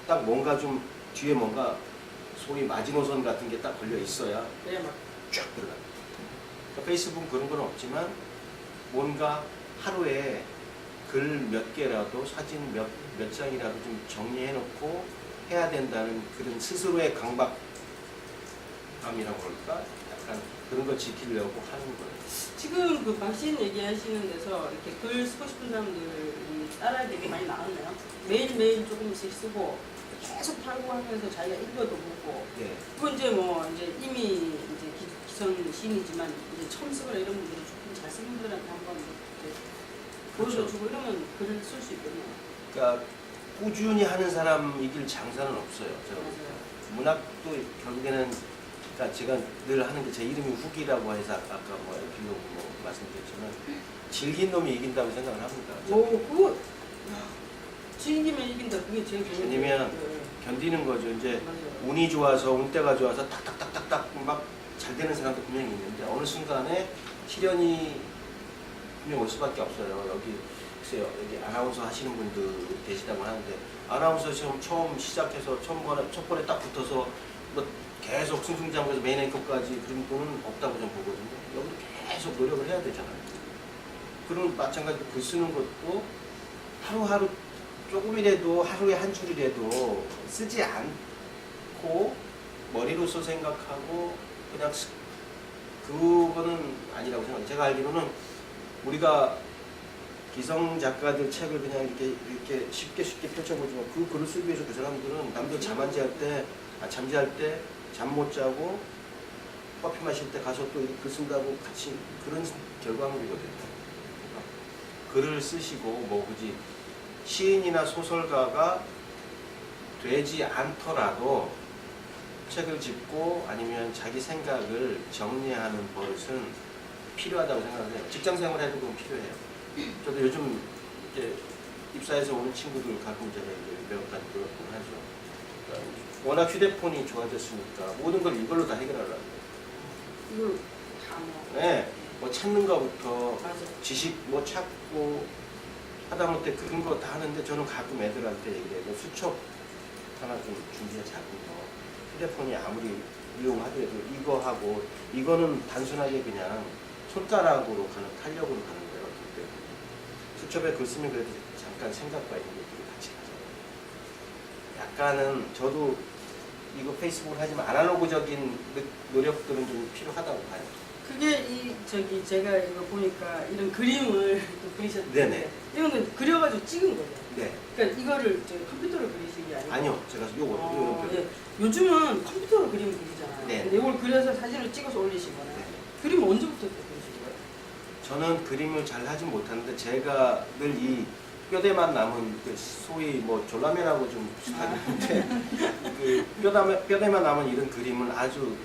딱 뭔가 좀 뒤에 뭔가 소위 마지노선 같은 게 딱 걸려 있어야 네, 막. 쫙 들어가요. 그러니까 페이스북 그런 건 없지만 뭔가 하루에 글 몇 개라도 사진 몇 장이라도 좀 정리해 놓고 해야 된다는 그런 스스로의 강박감이라고 그럴까? 약간 그런 걸 지키려고 하는 거예요. 지금 그 박신 얘기하시는 데서 이렇게 글 쓰고 싶은 사람들이 따라 되게 많이 나왔나요? 매일매일 조금씩 쓰고 계속 탈구하면서 자기가 읽어도 보고. 네. 그건 이제 뭐 이제 이미 이제 기성 시인이지만 이제 처음 쓰거나 이런 분들이 조금 잘 쓰는 분들한테 한번 이렇게 보여줘주고 이러면 글을 쓸 수 있겠네요. 그러니까 꾸준히 하는 사람 이길 장사는 없어요. 저 맞아요. 문학도 결국에는, 그러니까 제가 늘 하는 게 제 이름이 후기라고 해서 아까 뭐 에필로그 뭐 말씀드렸지만 질긴 놈이 이긴다고 생각을 합니다. 그거 즐기면 이긴다. 그게 제일 좋은 왜냐면 거예요. 견디는 거죠. 이제 맞아요. 운이 좋아서 운때가 좋아서 탁탁탁탁탁 막 잘 되는 사람도 분명히 있는데 어느 순간에 시련이 분명 올 수밖에 없어요. 여기 글쎄요, 여기 아나운서 하시는 분들 계시다고 하는데 아나운서 시험 처음 시작해서 첫 번에 딱 붙어서 뭐 계속 승승장구해서 메인 앵커까지 그런 분은 없다고 좀 보거든요. 여기도 계속 노력을 해야 되잖아요. 그런 마찬가지로 글 쓰는 것도 하루하루 조금이라도 하루에 한 줄이라도 쓰지 않고 머리로서 생각하고 그냥 그거는 아니라고 생각해요. 제가 알기로는 우리가 기성 작가들 책을 그냥 이렇게 쉽게 펼쳐보지만 그 글을 쓰기 위해서 그 사람들은 남들 잠잘 때 잠 못 자고 커피 마실 때 가서 또 이렇게 글 쓴다고 같이 그런 결과물이거든요. 글을 쓰시고 뭐 굳이 시인이나 소설가가 되지 않더라도 책을 짓고 아니면 자기 생각을 정리하는 버릇은 필요하다고 생각해요. 직장 생활해도 그건 필요해요. 저도 요즘 이제 입사해서 오는 친구들 가끔 제가 몇 가지 물어보곤 하죠. 그러니까 워낙 휴대폰이 좋아졌으니까 모든 걸 이걸로 다 해결하려고. 이거 다 뭐. 네, 뭐 찾는 거부터 맞아. 지식 뭐 찾고 하다못해 그런 거 다 하는데 저는 가끔 애들한테 얘기해요. 수첩 하나 좀 준비하자고. 휴대폰이 아무리 이용하더라도 이거 하고 이거는 단순하게 그냥 손가락으로 가는 탄력으로 가는 거예요. 어떨 때 수첩에 글 쓰면 그래도 잠깐 생각과 있는 것들이 같이 가잖아요. 약간은 저도 이거 페이스북을 하지만 아날로그적인 노력들은 좀 필요하다고 봐요. 그게 제가 이거 보니까 이런 그림을 또 그리셨는데 네네. 이거는 그려가지고 찍은 거예요. 네. 그러니까 이거를 컴퓨터로 그리신 게 아니고. 아니요. 제가 요거 예. 요즘은 컴퓨터로 그림 그리잖아요. 네. 근데 이걸 그려서 사진을 찍어서 올리신 거네요. 네. 그림 언제부터 그리신 거예요? 저는 그림을 잘 하진 못하는데 제가 늘 이 뼈대만 남은 그 소위 뭐 졸라맨하고 좀 비슷하게 그 뼈대만 남은 이런 그림은 아주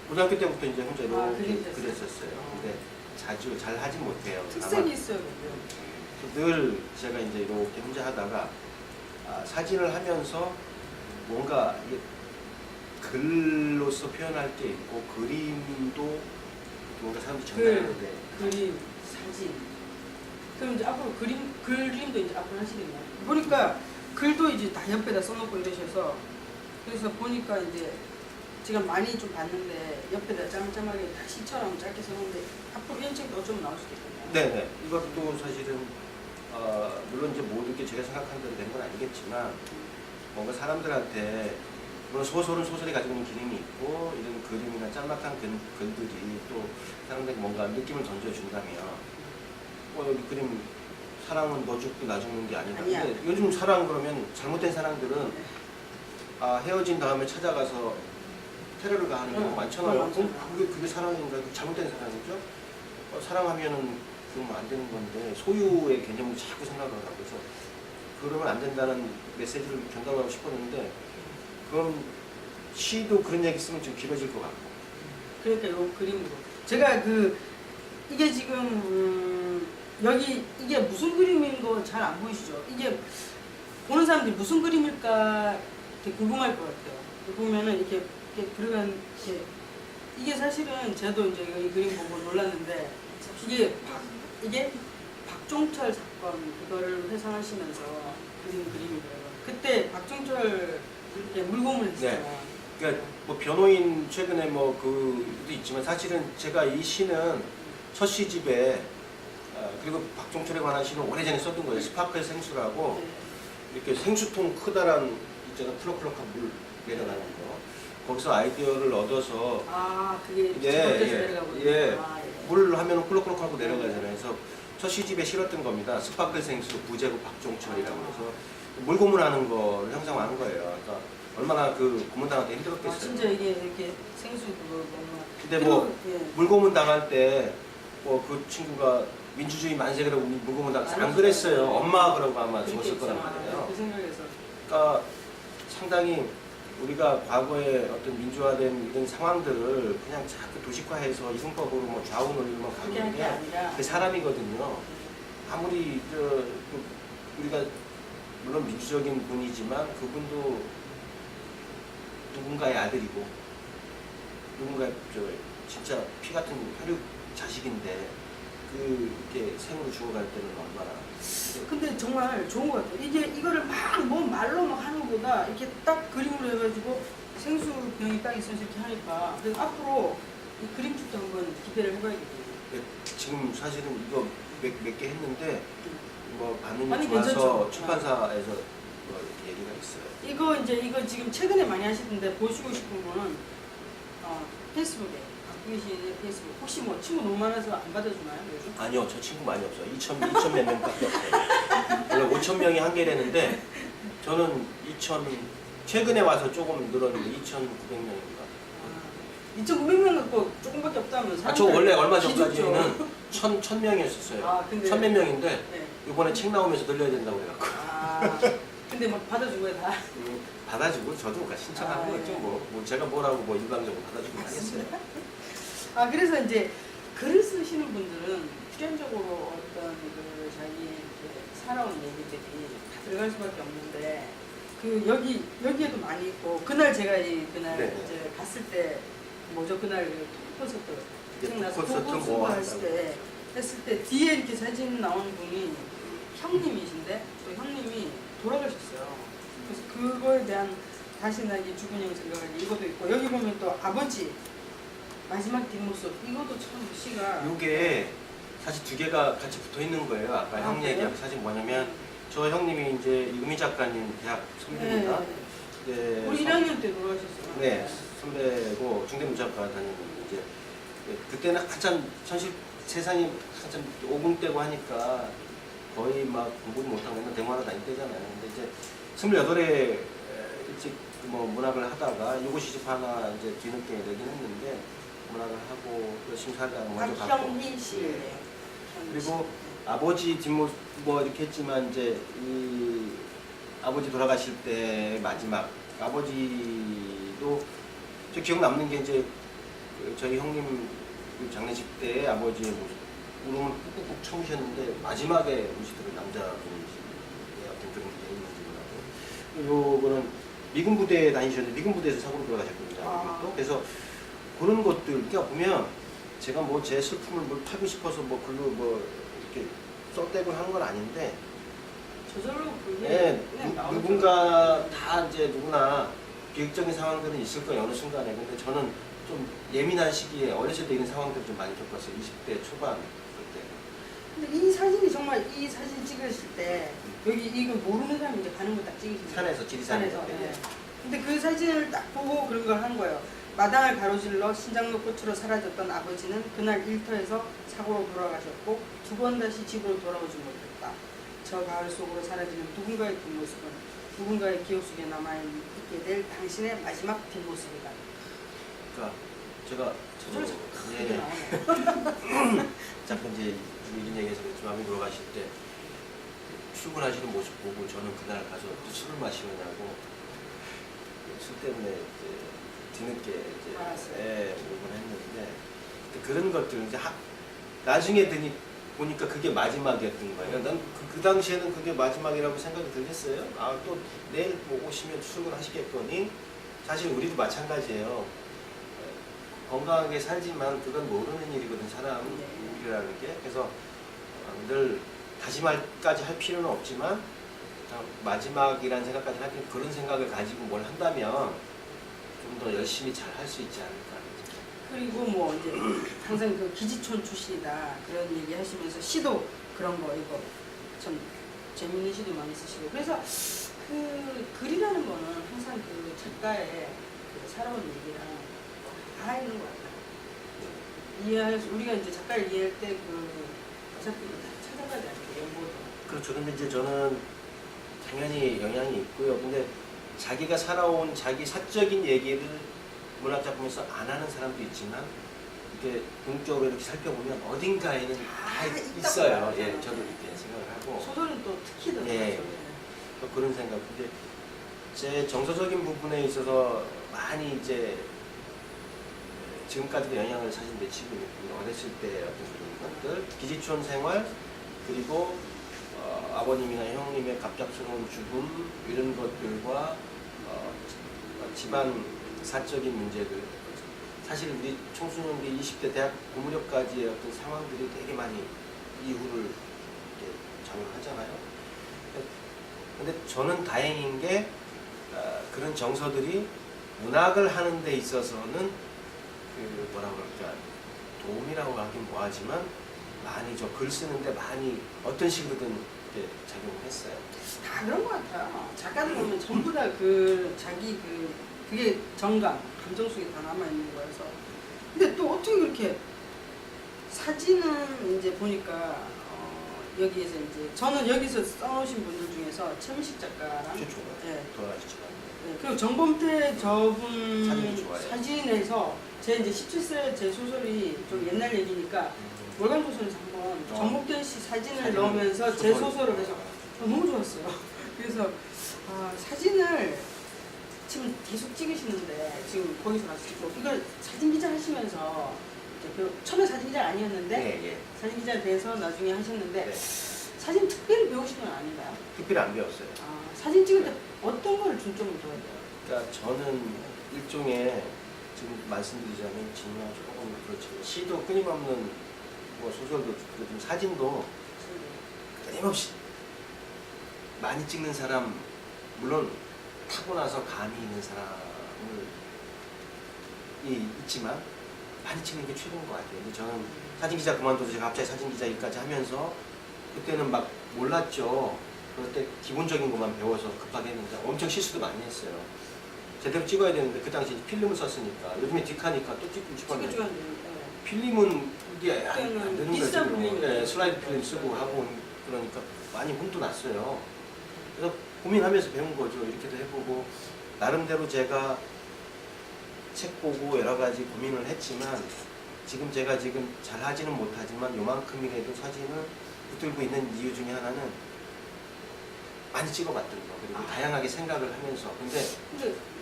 고등학교 때부터 이제 혼자 이렇게 그렸었어요. 근데 자주 잘 하진 못해요. 특색이 있어요. 늘 제가 이제 이렇게 혼자 하다가 사진을 하면서 뭔가 이게 글로서 표현할 게 있고 그림도 뭔가 사람들이 전달하는데 그림, 사진. 그럼 이제 앞으로 그림도 이제 앞으로 하시겠네요. 보니까 글도 이제 다 옆에다 써놓고 이러셔서 그래서 보니까 이제 제가 많이 좀 봤는데 옆에다 짬짬하게 다 시처럼 짧게 써놓는데 앞으로 이런 책도 좀 나올 수도 있겠네요. 네네. 이것도 사실은 물론 이제 모든 게 제가 생각한 대로 된 건 아니겠지만 뭔가 사람들한테 물론 소설은 소설이 가지고 있는 기능이 있고 이런 그림이나 짤막한 글들이 또 사람들에게 뭔가 느낌을 던져준다면 여기 그림 사랑은 너 죽고 나 죽는 게 아니다. 아니야. 근데 요즘 사랑 그러면 잘못된 사랑들은 헤어진 다음에 찾아가서 테러를 가하는 경우가 많잖아요. 그게 사랑인가? 잘못된 사랑이죠. 사랑하면은 그러면 안 되는 건데 소유의 개념을 자꾸 생각을 하고 그래서 그러면 안 된다는 메시지를 전달하고 싶었는데 그럼 시도 그런 얘기 쓰면 좀 길어질 것 같고. 그러니까 요 그림으로 제가 이게 지금 여기 이게 무슨 그림인 거 잘 안 보이시죠? 이게 보는 사람들이 무슨 그림일까 되게 궁금할 것 같아요. 보면은 이렇게 들어간 이게 사실은 저도 이제 이 그림 보고 놀랐는데 이게 박종철 사건 그거를 회상하시면서 그린 그림이고요. 그때 박종철 물고문을 했잖아요. 네. 그러니까 뭐 변호인 최근에 뭐 그도 있지만 사실은 제가 이 시는 첫 시집에 그리고 박종철에 관한 시는 오래전에 썼던 거예요. 스파클 생수라고 이렇게 생수통 크다란 있잖아 플럭플럭한 물 내려가는 거. 거기서 아이디어를 얻어서 그게 내려가거든요. 물 하면 꿀럭꿀럭하고 내려가잖아요. 그래서 첫 시집에 실었던 겁니다. 스파클 생수 부제국 박종철이라고 해서 물고문하는 걸 형상화한 거예요. 그러니까 얼마나 그 고문당할 때 힘들었겠어요. 진짜 이게 이렇게 생수 그거 너무. 근데 뭐 물고문 당할 때 뭐 그 친구가 민주주의 만세라고 물고문 당했어요. 안 그랬어요. 엄마 그러고 아마 죽었을 거란 말이에요. 그 생각에서. 그러니까 상당히 우리가 과거에 어떤 민주화된 이런 상황들을 그냥 자꾸 도식화해서 이승법으로 뭐 좌우 논리로만 가는 게 그 사람이거든요. 아무리 우리가 물론 민주적인 분이지만 그분도 누군가의 아들이고 누군가의 진짜 피 같은 혈육 자식인데 이렇게 생으로 죽어갈 때는 얼마나. 근데 정말 좋은 것 같아요. 이거를 막 뭐 말로 막 하는 것보다 이렇게 딱 그림으로 해가지고 생수병이 딱 있어서 이렇게 하니까 그래서 앞으로 이 그림축도 한번 기대를 해봐야겠네요. 지금 사실은 이거 몇 개 했는데 뭐 반응이 아니, 좋아서 괜찮죠? 출판사에서 뭐 이렇게 얘기가 있어요. 이거 지금 최근에 많이 하시던데 보시고 싶은 분은 페이스북에 박규민 씨의 페이스북 혹시 뭐 친구 너무 많아서 안 받아주나요 요즘? 아니요, 저 친구 많이 없어요. 2천 몇 명밖에 없어요. 원래 5천 명이 한계라는데 저는 최근에 와서 조금 늘었는데 2,900명인가. 2,900명 갖고 조금밖에 없다면 저 원래 얼마 기죽죠. 전까지는 1,000명이었어요. 근데 1,000몇 명인데 네. 이번에 책 나오면서 늘려야 된다고 그래갖고. 근데 막 받아준 거예요 다. 받아주고 저도 신청한 거죠. 네. 뭐 제가 뭐라고 뭐 일방적으로 받아주긴 하겠어요. 그래서 이제 글을 쓰시는 분들은 필연적으로 어떤 그 자기 이렇게 살아온 얘기들이 다 들어갈 수밖에 없는데 여기에도 많이 있고 그날 제가 그날 네. 이제 갔을 때 뭐죠 그날 그 콘서트 이제 생나서 콘서트 보고 뭐 했을 때 뒤에 이렇게 사진 나오는 분이 형님이신데 저 형님이 돌아가셨어요. 그래서 그거에 대한 다시 나에게 죽은 형 생각하기 이것도 있고 여기 보면 또 아버지 마지막 뒷모습 이것도 참 시가 이게 사실 두 개가 같이 붙어 있는 거예요. 아까 형 그래요? 얘기하고 사실 뭐냐면 저 형님이 이제 이금희 작가님 대학 선배입니다. 네, 우리 1학년 때 돌아가셨어요. 네, 선배고 중대문작과 다니는 이제 그때는 한참 세상이 한참 오금 때고 하니까 거의 막 공부를 못하고 맨날 대모하러 다닐 때잖아요. 근데 이제 28에 일찍 뭐 문학을 하다가 요거 시집 하나 이제 뒤늦게 내긴 했는데 문학을 하고 열심히 살다가 먼저 갔고. 박형민 씨. 그리고 아버지 뒷모습 뭐 이렇게 했지만 이제 이 아버지 돌아가실 때 마지막 아버지도 저 기억 남는 게 이제 저희 형님 장례식 때 아버지의 모습 울음을 꾹꾹꾹 참으셨는데 마지막에 우시더라고요. 남자분이신데 어떤 그런 게 있는지 몰라도 요거는 미군 부대에 다니셨는데 미군 부대에서 사고로 돌아가셨거든요. 또 그래서 그런 것들 그러니까 보면 제가 뭐 제 슬픔을 뭘 팔고 싶어서 뭐 글로 뭐 이렇게 써대고 하는 건 아닌데 저절로 그게 네, 그냥 나오죠. 누군가 다 이제 누구나 비극적인 상황들은 있을 거예요 어느 순간에. 근데 저는 좀 예민한 시기에 어렸을 때 이런 상황들을 좀 많이 겪었어요. 20대 초반 그때. 근데 이 사진이 정말 이 사진 찍으실 때 여기 이거 모르는 사람이 이제 가는 거 딱 찍으신 거예요. 산에서 지리산에서. 산에서. 네. 네. 근데 그 사진을 딱 보고 그런 걸 한 거예요. 마당을 가로질러 신장로 꽃으로 사라졌던 아버지는 그날 일터에서 사고로 돌아가셨고 두 번 다시 집으로 돌아오지 못했다. 저 가을 속으로 사라지는 누군가의 뒷모습은 누군가의 기억 속에 남아있게 될 당신의 마지막 뒷모습이다. 그러니까 제가 저절로 자꾸 크게 예, 나오네. 자꾸 이제 이런 얘기해서 마음이 돌아가실 때 출근하시는 모습 보고 저는 그날 가서 또 술을 마시느냐고 술 때문에 이제 뒤늦게 이제 오곤 했는데 그런 것들 이제 나중에 보니까 그게 마지막이었던 거예요. 난 그 당시에는 그게 마지막이라고 생각이 들겠어요. 또 내일 오시면 출근하시겠거니. 사실 우리도 마찬가지예요. 건강하게 살지만 그건 모르는 일이거든 사람이라는 게. 그래서 늘 다시말까지 할 필요는 없지만 마지막이라는 생각까지 할 필요 그런 생각을 가지고 뭘 한다면 좀 더 열심히 잘 할 수 있지 않을까. 그리고 뭐 이제 항상 그 기지촌 출신이다 그런 얘기 하시면서 시도 그런 거 이거 참 재밌는 시도 많이 쓰시고 그래서 그 글이라는 거는 항상 그 작가의 그 살아온 얘기랑 다 있는 것 같아요. 이해할 수 우리가 이제 작가를 이해할 때 그 어차피 다 찾아가지 않게 연구도. 그렇죠. 근데 이제 저는 당연히 영향이 있고요. 근데 자기가 살아온 자기 사적인 얘기를 문학 작품에서 안 하는 사람도 있지만 이렇게 궁극적으로 이렇게 살펴보면 어딘가에는 다 있어요. 예, 저도 이렇게 생각을 하고. 소설은 또 특히 더 예. 그렇죠. 또 그런 생각. 근데 제 정서적인 부분에 있어서 많이 이제 지금까지도 영향을 사실 미치고 있는 어렸을 때 어떤 그런 것들, 기지촌 생활 그리고 아버님이나 형님의 갑작스러운 죽음 이런 것들과 집안 사적인 문제들 사실 우리 청소년기 20대 대학 고무렵까지의 어떤 상황들이 되게 많이 이후를 이렇게 작업을 하잖아요. 근데 저는 다행인 게 그런 정서들이 문학을 하는 데 있어서는 그 뭐라 그럴까 도움이라고 하긴 뭐하지만 많이 저 글 쓰는데 많이 어떤 식으로든 이렇게 작용을 했어요. 다 그런 것 같아요. 작가들 보면 전부 다 그 자기 그게 정감, 감정 속에 다 남아 있는 거여서. 근데 또 어떻게 그렇게 사진은 이제 보니까 여기에서 이제 저는 여기서 써놓으신 분들 중에서 최민식 작가랑 최초가 네. 돌아가시지만 네, 그리고 정범태 저분 사진도 좋아해요. 사진에서 제 이제 17세 제 소설이 좀 옛날 얘기니까 월간 조선에서 한번 정복된 씨 사진을 넣으면서 제 소설을 해서 너무 좋았어요. 그래서 사진을 지금 계속 찍으시는데 지금 거기서 가서 찍고 이걸 사진 기자 하시면서 이제 처음에 사진 기자 아니었는데 예. 사진 기자 돼서 나중에 하셨는데 네. 사진 특별히 배우신 건 아닌가요? 특별히 안 배웠어요. 사진 찍을 때 어떤 걸 중점으로 둬야 돼요? 그러니까 저는 일종의 지금 말씀드리자면 진화 조금 그렇지만 시도 끊임없는 뭐 소설도 그렇지만 사진도 끊임없이 많이 찍는 사람 물론 타고나서 감이 있는 사람이 있지만 많이 찍는 게 최고인 것 같아요. 근데 저는 사진 기자 그만둬서 제가 갑자기 사진 기자 일까지 하면서 그때는 막 몰랐죠. 그럴 때 기본적인 것만 배워서 급하게 했는데 엄청 실수도 많이 했어요. 제대로 찍어야 되는데 그 당시 필름을 썼으니까 요즘에 딕하니까 또 찍고 싶었는데 필름은 이게 안 되는 거예요. 비싼 지금. 필름이 네, 슬라이드 필름 쓰고 하고 그러니까 많이 혼도 났어요. 그래서 고민하면서 배운 거죠. 이렇게도 해보고 나름대로 제가 책 보고 여러 가지 고민을 했지만 지금 제가 지금 잘 하지는 못하지만 요만큼이라도 사진을 붙들고 있는 이유 중에 하나는 많이 찍어봤던 거 그리고 다양하게 생각을 하면서 근데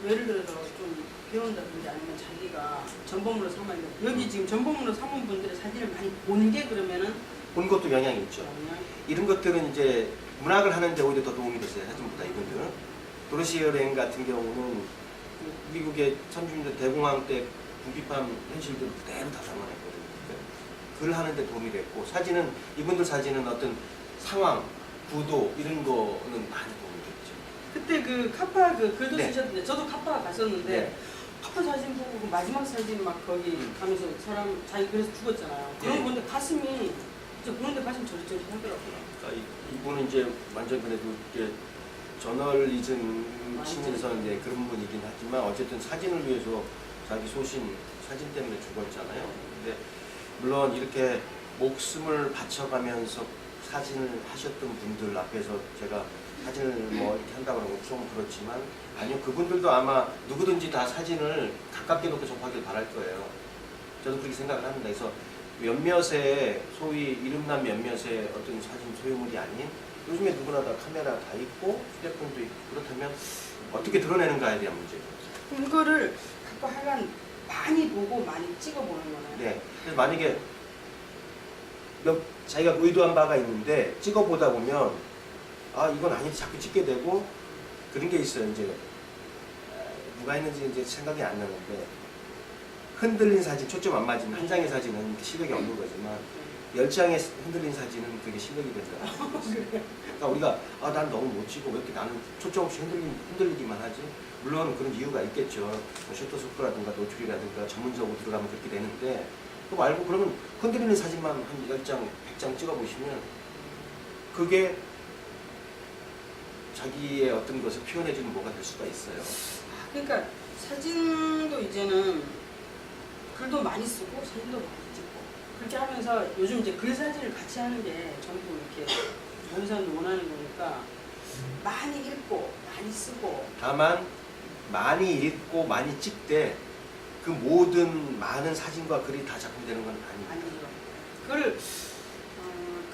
예를 들어서 좀 배운다든지 아니면 자기가 전범으로 삼아 있는 여기 지금 전범으로 삼은 분들의 사진을 많이 본 게 그러면은 본 것도 영향이 있죠. 이런 것들은 이제 문학을 하는데 오히려 더 도움이 됐어요. 사진보다 이분들은 도로시 여행 같은 경우는 미국의 선주민들 대공황 때 궁핍한 현실들을 그대로 다 담아냈거든요. 그러니까 글 하는데 도움이 됐고 사진은 이분들 사진은 어떤 상황 구도 이런 거는 많이 도움이 됐죠. 그때 그 카파 그 글도 네. 쓰셨는데 저도 카파 갔었는데 네. 카파 사진 보고 그 마지막 사진 막 거기 가면서 사람 자기 그래서 죽었잖아요. 그런 네. 거 보는데 가슴이 진짜 보는데 가슴 저릿저릿하더라고요. 그러니까 이분은 이제 완전 그래도 이제 저널리즘 측면에서는 이제 그런 분이긴 하지만 어쨌든 사진을 위해서 자기 소신 사진 때문에 죽었잖아요. 근데 물론 이렇게 목숨을 바쳐가면서 사진을 하셨던 분들 앞에서 제가 사진을 뭐 이렇게 한다고 하면 좀 그렇지만 아니요 그분들도 아마 누구든지 다 사진을 가깝게 놓고 접하길 바랄 거예요. 저도 그렇게 생각을 합니다. 그래서 몇몇의 소위 이름난 몇몇의 어떤 사진 소유물이 아닌 요즘에 누구나 다 카메라 다 있고 휴대폰도 있고 그렇다면 어떻게 드러내는가에 대한 문제죠. 그럼 이거를 갖고 하여간 많이 보고 많이 찍어보는 거네요. 네. 그래서 만약에 자기가 의도한 바가 있는데 찍어보다 보면 이건 아닌데 자꾸 찍게 되고 그런 게 있어요. 이제 누가 했는지 이제 생각이 안 나는데 흔들린 사진, 초점 안 맞은 한 장의 사진은 시력이 없는 거지만 10장의 흔들린 사진은 그게 시력이 된다. 그러니까 우리가 난 너무 못 찍고 왜 이렇게 나는 초점 없이 흔들리기만 하지? 물론 그런 이유가 있겠죠. 뭐 셔터스코프라든가 노출이라든가 전문적으로 들어가면 그렇게 되는데 그거 말고 그러면 흔들리는 사진만 한 10장, 100장 찍어보시면 그게 자기의 어떤 것을 표현해주는 뭐가 될 수가 있어요. 그러니까 사진도 이제는 글도 많이 쓰고 사진도 많이 찍고 그렇게 하면서 요즘 이제 글 사진을 같이 하는 게 전부 이렇게 모든 사람들이 원하는 거니까 많이 읽고 많이 쓰고 다만 많이 읽고 많이 찍되 그 모든 많은 사진과 글이 다 작품되는 건 아니에요.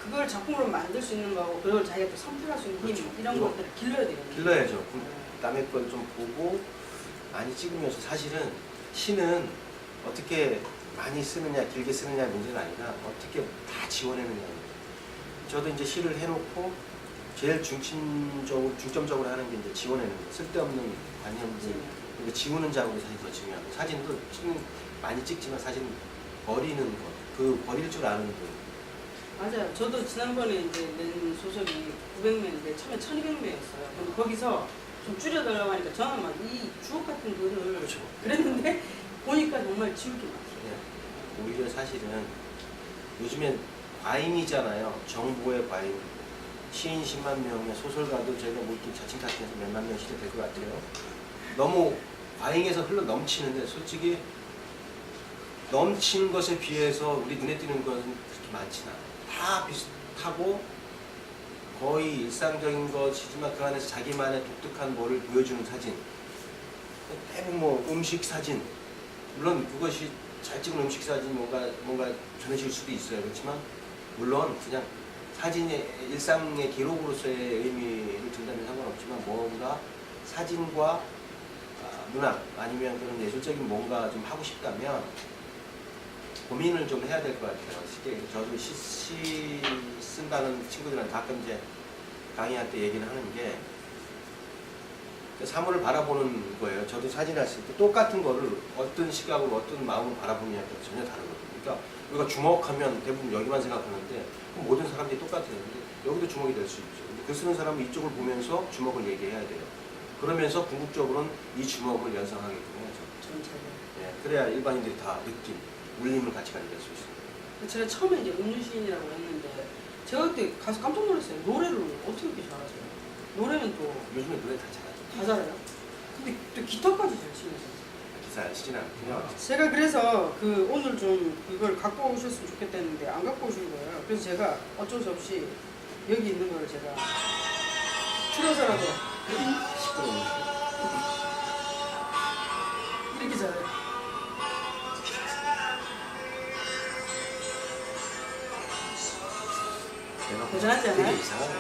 그걸 작품으로 만들 수 있는 거고 그걸 자기가 또 선택할 수 있는 그렇죠. 힘 이런 것들을 길러야 돼요. 길러야죠. 남의 걸 좀 보고 많이 찍으면서 사실은 시는 어떻게 많이 쓰느냐 길게 쓰느냐의 문제는 아니라 어떻게 다 지원해내느냐. 저도 이제 시를 해놓고 제일 중점적으로 하는 게 이제 지원해내는 거. 쓸데없는 관념들 그러니까 지우는 작업이 사실 더 중요하고 사진도 많이 찍지만 사진 버리는 것, 그 버릴 줄 아는 분. 맞아요. 저도 지난번에 이제 낸 소설이 900명인데 처음에 1200명이었어요. 근데 거기서 좀 줄여달라고 하니까 저는 막 이 주옥 같은 글을 그렇죠. 그랬는데 보니까 정말 지울 게 많아요. 네. 오히려 사실은 요즘엔 과잉이잖아요. 정보의 과잉. 시인 10만 명의 소설가도 저희가 뭐 이렇게 자칭자칭해서 몇만 명씩 될 것 같아요. 너무 과잉해서 흘러 넘치는데 솔직히 넘치는 것에 비해서 우리 눈에 띄는 것은 그렇게 많지는 않아요. 다 비슷하고 거의 일상적인 것이지만 그 안에서 자기만의 독특한 뭐를 보여주는 사진. 대부분 뭐 음식 사진. 물론 그것이 잘 찍은 음식 사진 뭔가 전해질 수도 있어요. 그렇지만 물론 그냥 사진의 일상의 기록으로서의 의미를 둔다면 상관없지만 뭔가 사진과 문학 아니면 그런 예술적인 뭔가 좀 하고 싶다면 고민을 좀 해야 될 것 같아요. 쉽게 저도 시 쓴다는 친구들한테 가끔 이제 강의할 때 얘기를 하는 게 사물을 바라보는 거예요. 저도 사진을 했을 때 똑같은 거를 어떤 시각으로 어떤 마음으로 바라보느냐가 전혀 다르거든요. 그러니까 우리가 주목하면 대부분 여기만 생각하는데 모든 사람들이 똑같아요. 근데 여기도 주목이 될 수 있죠. 근데 글 쓰는 사람은 이쪽을 보면서 주목을 얘기해야 돼요. 그러면서 궁극적으로는 이 주목을 연상하게끔 해야죠. 전체를. 네, 그래야 일반인들이 다 느낌, 울림을 같이 가져갈 수 있어요. 제가 처음에 이제 음유시인이라고 했는데 제가 그때 가서 깜짝 놀랐어요. 노래를 어떻게 이렇게 잘하세요? 노래는 또 다 요즘에 노래 다 잘하죠. 잘해요. 근데 또 기타까지 잘 치면서. 기사 치진 않고요. 제가 그래서 그 오늘 좀 그걸 갖고 오셨으면 좋겠다는데 안 갖고 오신 거예요. 그래서 제가 어쩔 수 없이 여기 있는 걸 제가 틀어서라도 시끄러운 이렇게 잘해요. 대단하지 않아요? 되게 이상하네.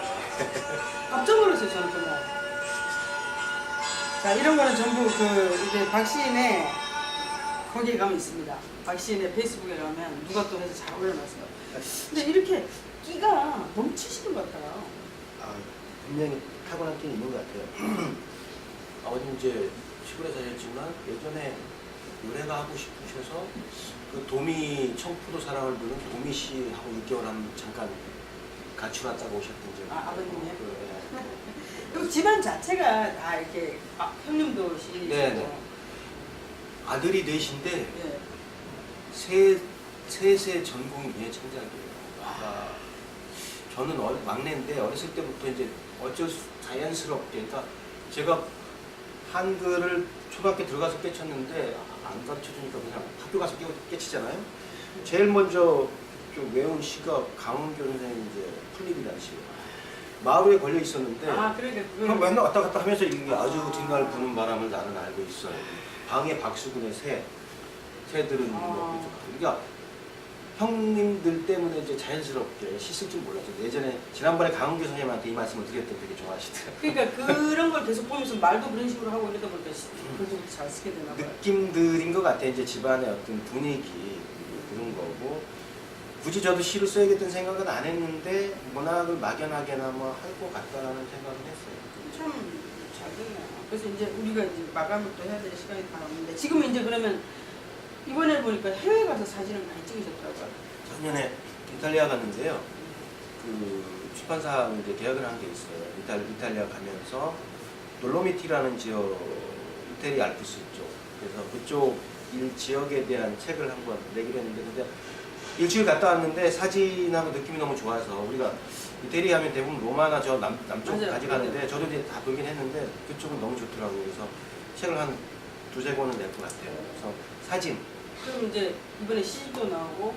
깜짝 놀랐어요, 저는 정말. 자, 이런 거는 전부 그 이제 박시인의 거기에 가면 있습니다. 박시인의 페이스북에 가면 누가 또 해서 잘 올려놨어요. 근데 이렇게 끼가 넘치시는 것 같아요. 분명히 타고난 끼는 있는 것 같아요. 아버님 이제 시골에 사셨지만 예전에 노래가 하고 싶으셔서 그 도미 청포도 사랑을 부르는 도미 씨하고 6개월 잠깐 가출왔다고 오셨던 적이 아버님이요? 네. 그리고 집안 자체가 다 이렇게 형님도 시인이시고. 네네. 아들이 넷인데 네. 셋의 전공이 그냥 창작이에요. 그러니까 저는 막내인데 어렸을 때부터 이제 어쩔 수 자연스럽게 그러니까 제가 한글을 초등학교 들어가서 깨쳤는데 안 가르쳐주니까 그냥 학교 가서 깨치잖아요. 제일 먼저 좀 외운 시가 강은교 선생님 이제 풀립이라는 시예요. 마루에 걸려 있었는데 그러니까 그럼 맨날 왔다 갔다 하면서 이게 아주 뒷날 부는 바람을 나는 알고 있어요. 방에 박수근의 새들은 그러니까 형님들 때문에 이제 자연스럽게 시 쓸 줄 몰랐죠. 예전에 지난번에 강은교 선생님한테 이 말씀을 드렸더니 되게 좋아하시더라고요. 그러니까 그런 걸 계속 보면서 말도 그런 식으로 하고 이러다 보니까 글도 잘 쓰게 되나 봐요. 느낌들인 것 같아요. 이제 집안의 어떤 분위기 그런 거고 굳이 저도 시를 써야겠다는 생각은 안 했는데 문학을 막연하게나 뭐 할 것 같다라는 생각을 했어요. 참 잘 됐네요. 그래서 이제 우리가 이제 마감을 또 해야 될 시간이 다 왔는데 지금은 이제 그러면 이번에 보니까 해외 가서 사진을 많이 찍으셨더라고요. 작년에 이탈리아 갔는데요. 그 출판사 이제 계약을 한 게 있어요. 이탈리아 가면서 돌로미티라는 지역, 이태리 알프스 쪽. 그래서 그쪽 지역에 대한 책을 한권 내기로 했는데 근데 일주일 갔다 왔는데 사진하고 느낌이 너무 좋아서 우리가 이태리 하면 대부분 로마나 저 남쪽 맞아요. 가져가는데 저도 이제 다 보긴 했는데 그쪽은 너무 좋더라고요. 그래서 책을 한 두세 권은 낼 것 같아요. 그래서 사진. 그럼 이제 이번에 시집도 나오고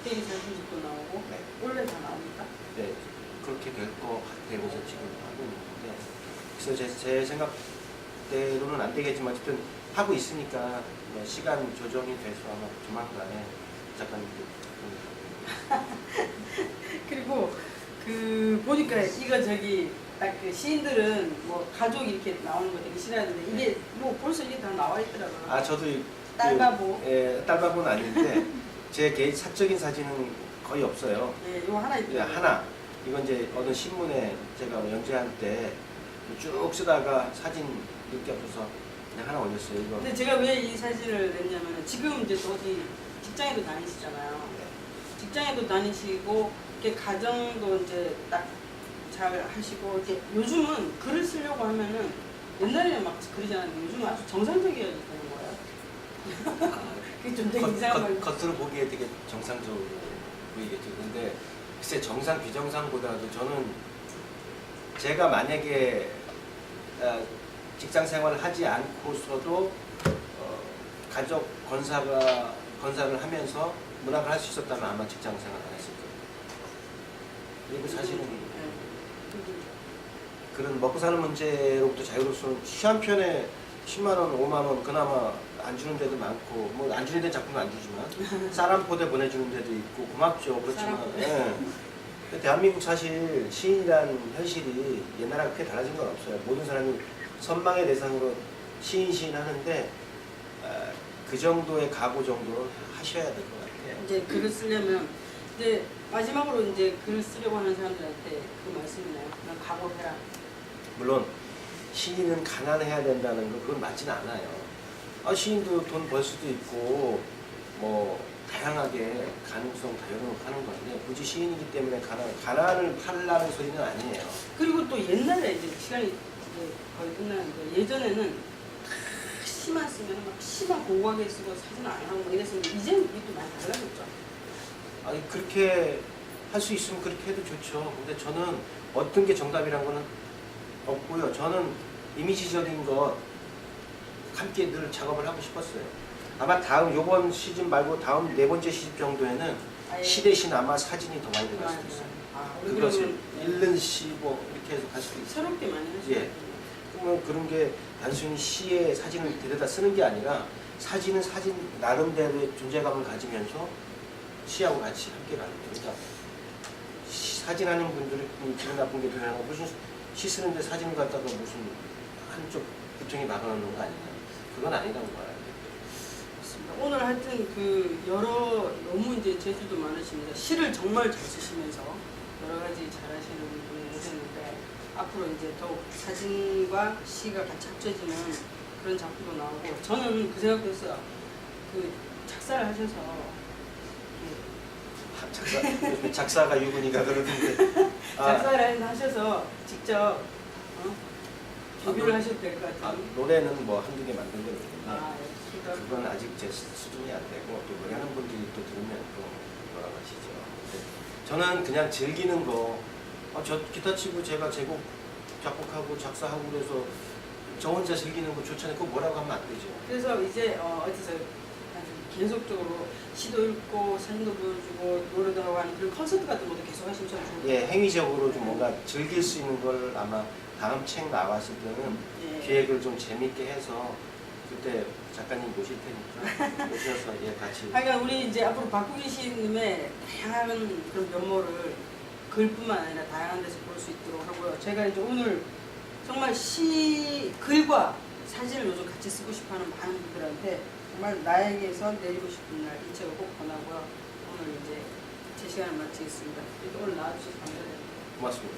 이태리 사진집도 나오고 네. 원래 다 나옵니까? 네, 그렇게 될 것 같아서 지금 하고 있는데 그래서 제 생각대로는 안 되겠지만 어쨌든 하고 있으니까 뭐 시간 조정이 돼서 아마 조만간에 작가님들 그리고 그 보니까 이거 저기 딱 그 시인들은 뭐 가족 이렇게 나오는 거 되게 싫어하는데 이게 뭐 벌써 이게 다 나와 있더라고요. 저도 딸바보. 딸바보는 아닌데 제 개인 사적인 사진은 거의 없어요. 예, 이거 하나 예, 있더라고요. 하나 이건 이제 어느 신문에 제가 연재할 때 쭉 쓰다가 사진 늦게 없어서 그냥 하나 올렸어요. 이거. 근데 제가 왜 이 사진을 냈냐면 지금 이제 또 어디 직장에도 다니시잖아요. 직장에도 다니시고 이렇게 가정도 이제 딱 잘 하시고 이렇게 요즘은 글을 쓰려고 하면은 옛날에는 막 그러지 않았는데 요즘은 아주 정상적이어야 되는 거예요. 그게 좀 되게 이상한 말. 겉으로 보기에 되게 정상적으로 보이겠죠. 근데 글쎄 정상 비정상보다도 저는 제가 만약에 직장 생활을 하지 않고서도 가족 건사를 하면서 문학을 할 수 있었다면 아마 직장 생활 안 했을 거예요. 그리고 사실은 그런 먹고 사는 문제로부터 자유로서 시 한 편에 10만 원, 5만 원 그나마 안 주는 데도 많고 뭐 안 주는 데는 작품은 안 주지만 쌀 한 포대 보내주는 데도 있고 고맙죠. 그렇지만 예. 대한민국 사실 시인이란 현실이 옛날하고 크게 달라진 건 없어요. 모든 사람이 선망의 대상으로 시인 하는데 그 정도의 각오 정도로 하셔야 될 것 같아요. 이제 글을 쓰려면 이제 마지막으로 이제 글을 쓰려고 하는 사람들한테 그 말씀이나요? 그냥 각오해라. 물론 시인은 가난해야 된다는 거 그건 맞지는 않아요. 시인도 돈 벌 수도 있고 뭐 다양하게 가능성 다 열어놓고 건데 굳이 시인이기 때문에 가난을 하려는 소리는 아니에요. 그리고 또 옛날에 이제 시간이 이제 거의 끝나는데 예전에는 시만 쓰면 막 시만 고고하게 쓰고 사진 안 하고 막 이랬었는데 이제는 이게 또 많이 달라졌죠. 아니 그렇게 할 수 있으면 그렇게 해도 좋죠. 근데 저는 어떤 게 정답이란 거는 없고요. 저는 이미지적인 것 함께 늘 작업을 하고 싶었어요. 아마 다음 요번 시즌 말고 다음 네 번째 시즌 정도에는 시 대신 아마 사진이 더 많이 들어갈 수도 있어요. 그것을 읽는 시 뭐 이렇게 해서 갈 수도 있어요. 새롭게 많이 하시죠. 예. 그런 게 단순히 시에 사진을 데려다 쓰는 게 아니라 사진은 사진 나름대로의 존재감을 가지면서 시하고 같이 함께 가는 거예요. 그러니까 사진하는 분들이 기분 나쁜 게 되냐고 무슨 시 쓰는데 사진을 갖다가 무슨 한쪽 부통이 막아놓는 거 아니냐. 그건 아니라고 말해요. 오늘 하여튼 그 너무 이제 재주도 많으십니다. 시를 정말 잘 쓰시면서 여러 가지 잘하시는 분이 오셨는데 앞으로 이제 더욱 사진과 시가 같이 합쳐지는 그런 작품도 나오고 저는 그 생각도 했어요. 그 작사를 하셔서 작사가 유군이가 그러는데 작사를 하셔서 직접 데뷔를 하셔도 될 것 같아요. 노래는 뭐 한두 개 만든 건 있는데 예. 그건 아직 제 수준이 안 되고 또 노래하는 분들이 또 들으면 또 뭐라고 하시죠. 저는 그냥 즐기는 거 저 기타 치고 제가 제곡 작곡하고 작사하고 그래서 저 혼자 즐기는 거 좋잖아요. 그거 뭐라고 하면 안 되죠. 그래서 이제 어디서 계속적으로 시도 읽고 사진도 보여주고 노래도 하고 하는 그런 콘서트 같은 것도 계속 하시면 참 좋을 것 예, 같아요. 행위적으로 좀 뭔가 즐길 수 있는 걸 아마 다음 책 나왔을 때는 예. 기획을 좀 재밌게 해서 그때 작가님 모실 테니까 오셔서 같이. 하여간 우리 이제 앞으로 박국인 시인님의 다양한 그런 면모를 글뿐만 아니라 다양한 데서 볼 수 있도록 하고요. 제가 이제 오늘 정말 글과 사진을 요즘 같이 쓰고 싶어하는 많은 분들한테 정말 나에게서 내리고 싶은 날 이 책을 꼭 권하고요. 오늘 이제 제 시간을 마치겠습니다. 오늘 나와주셔서 감사드립니다. 고맙습니다.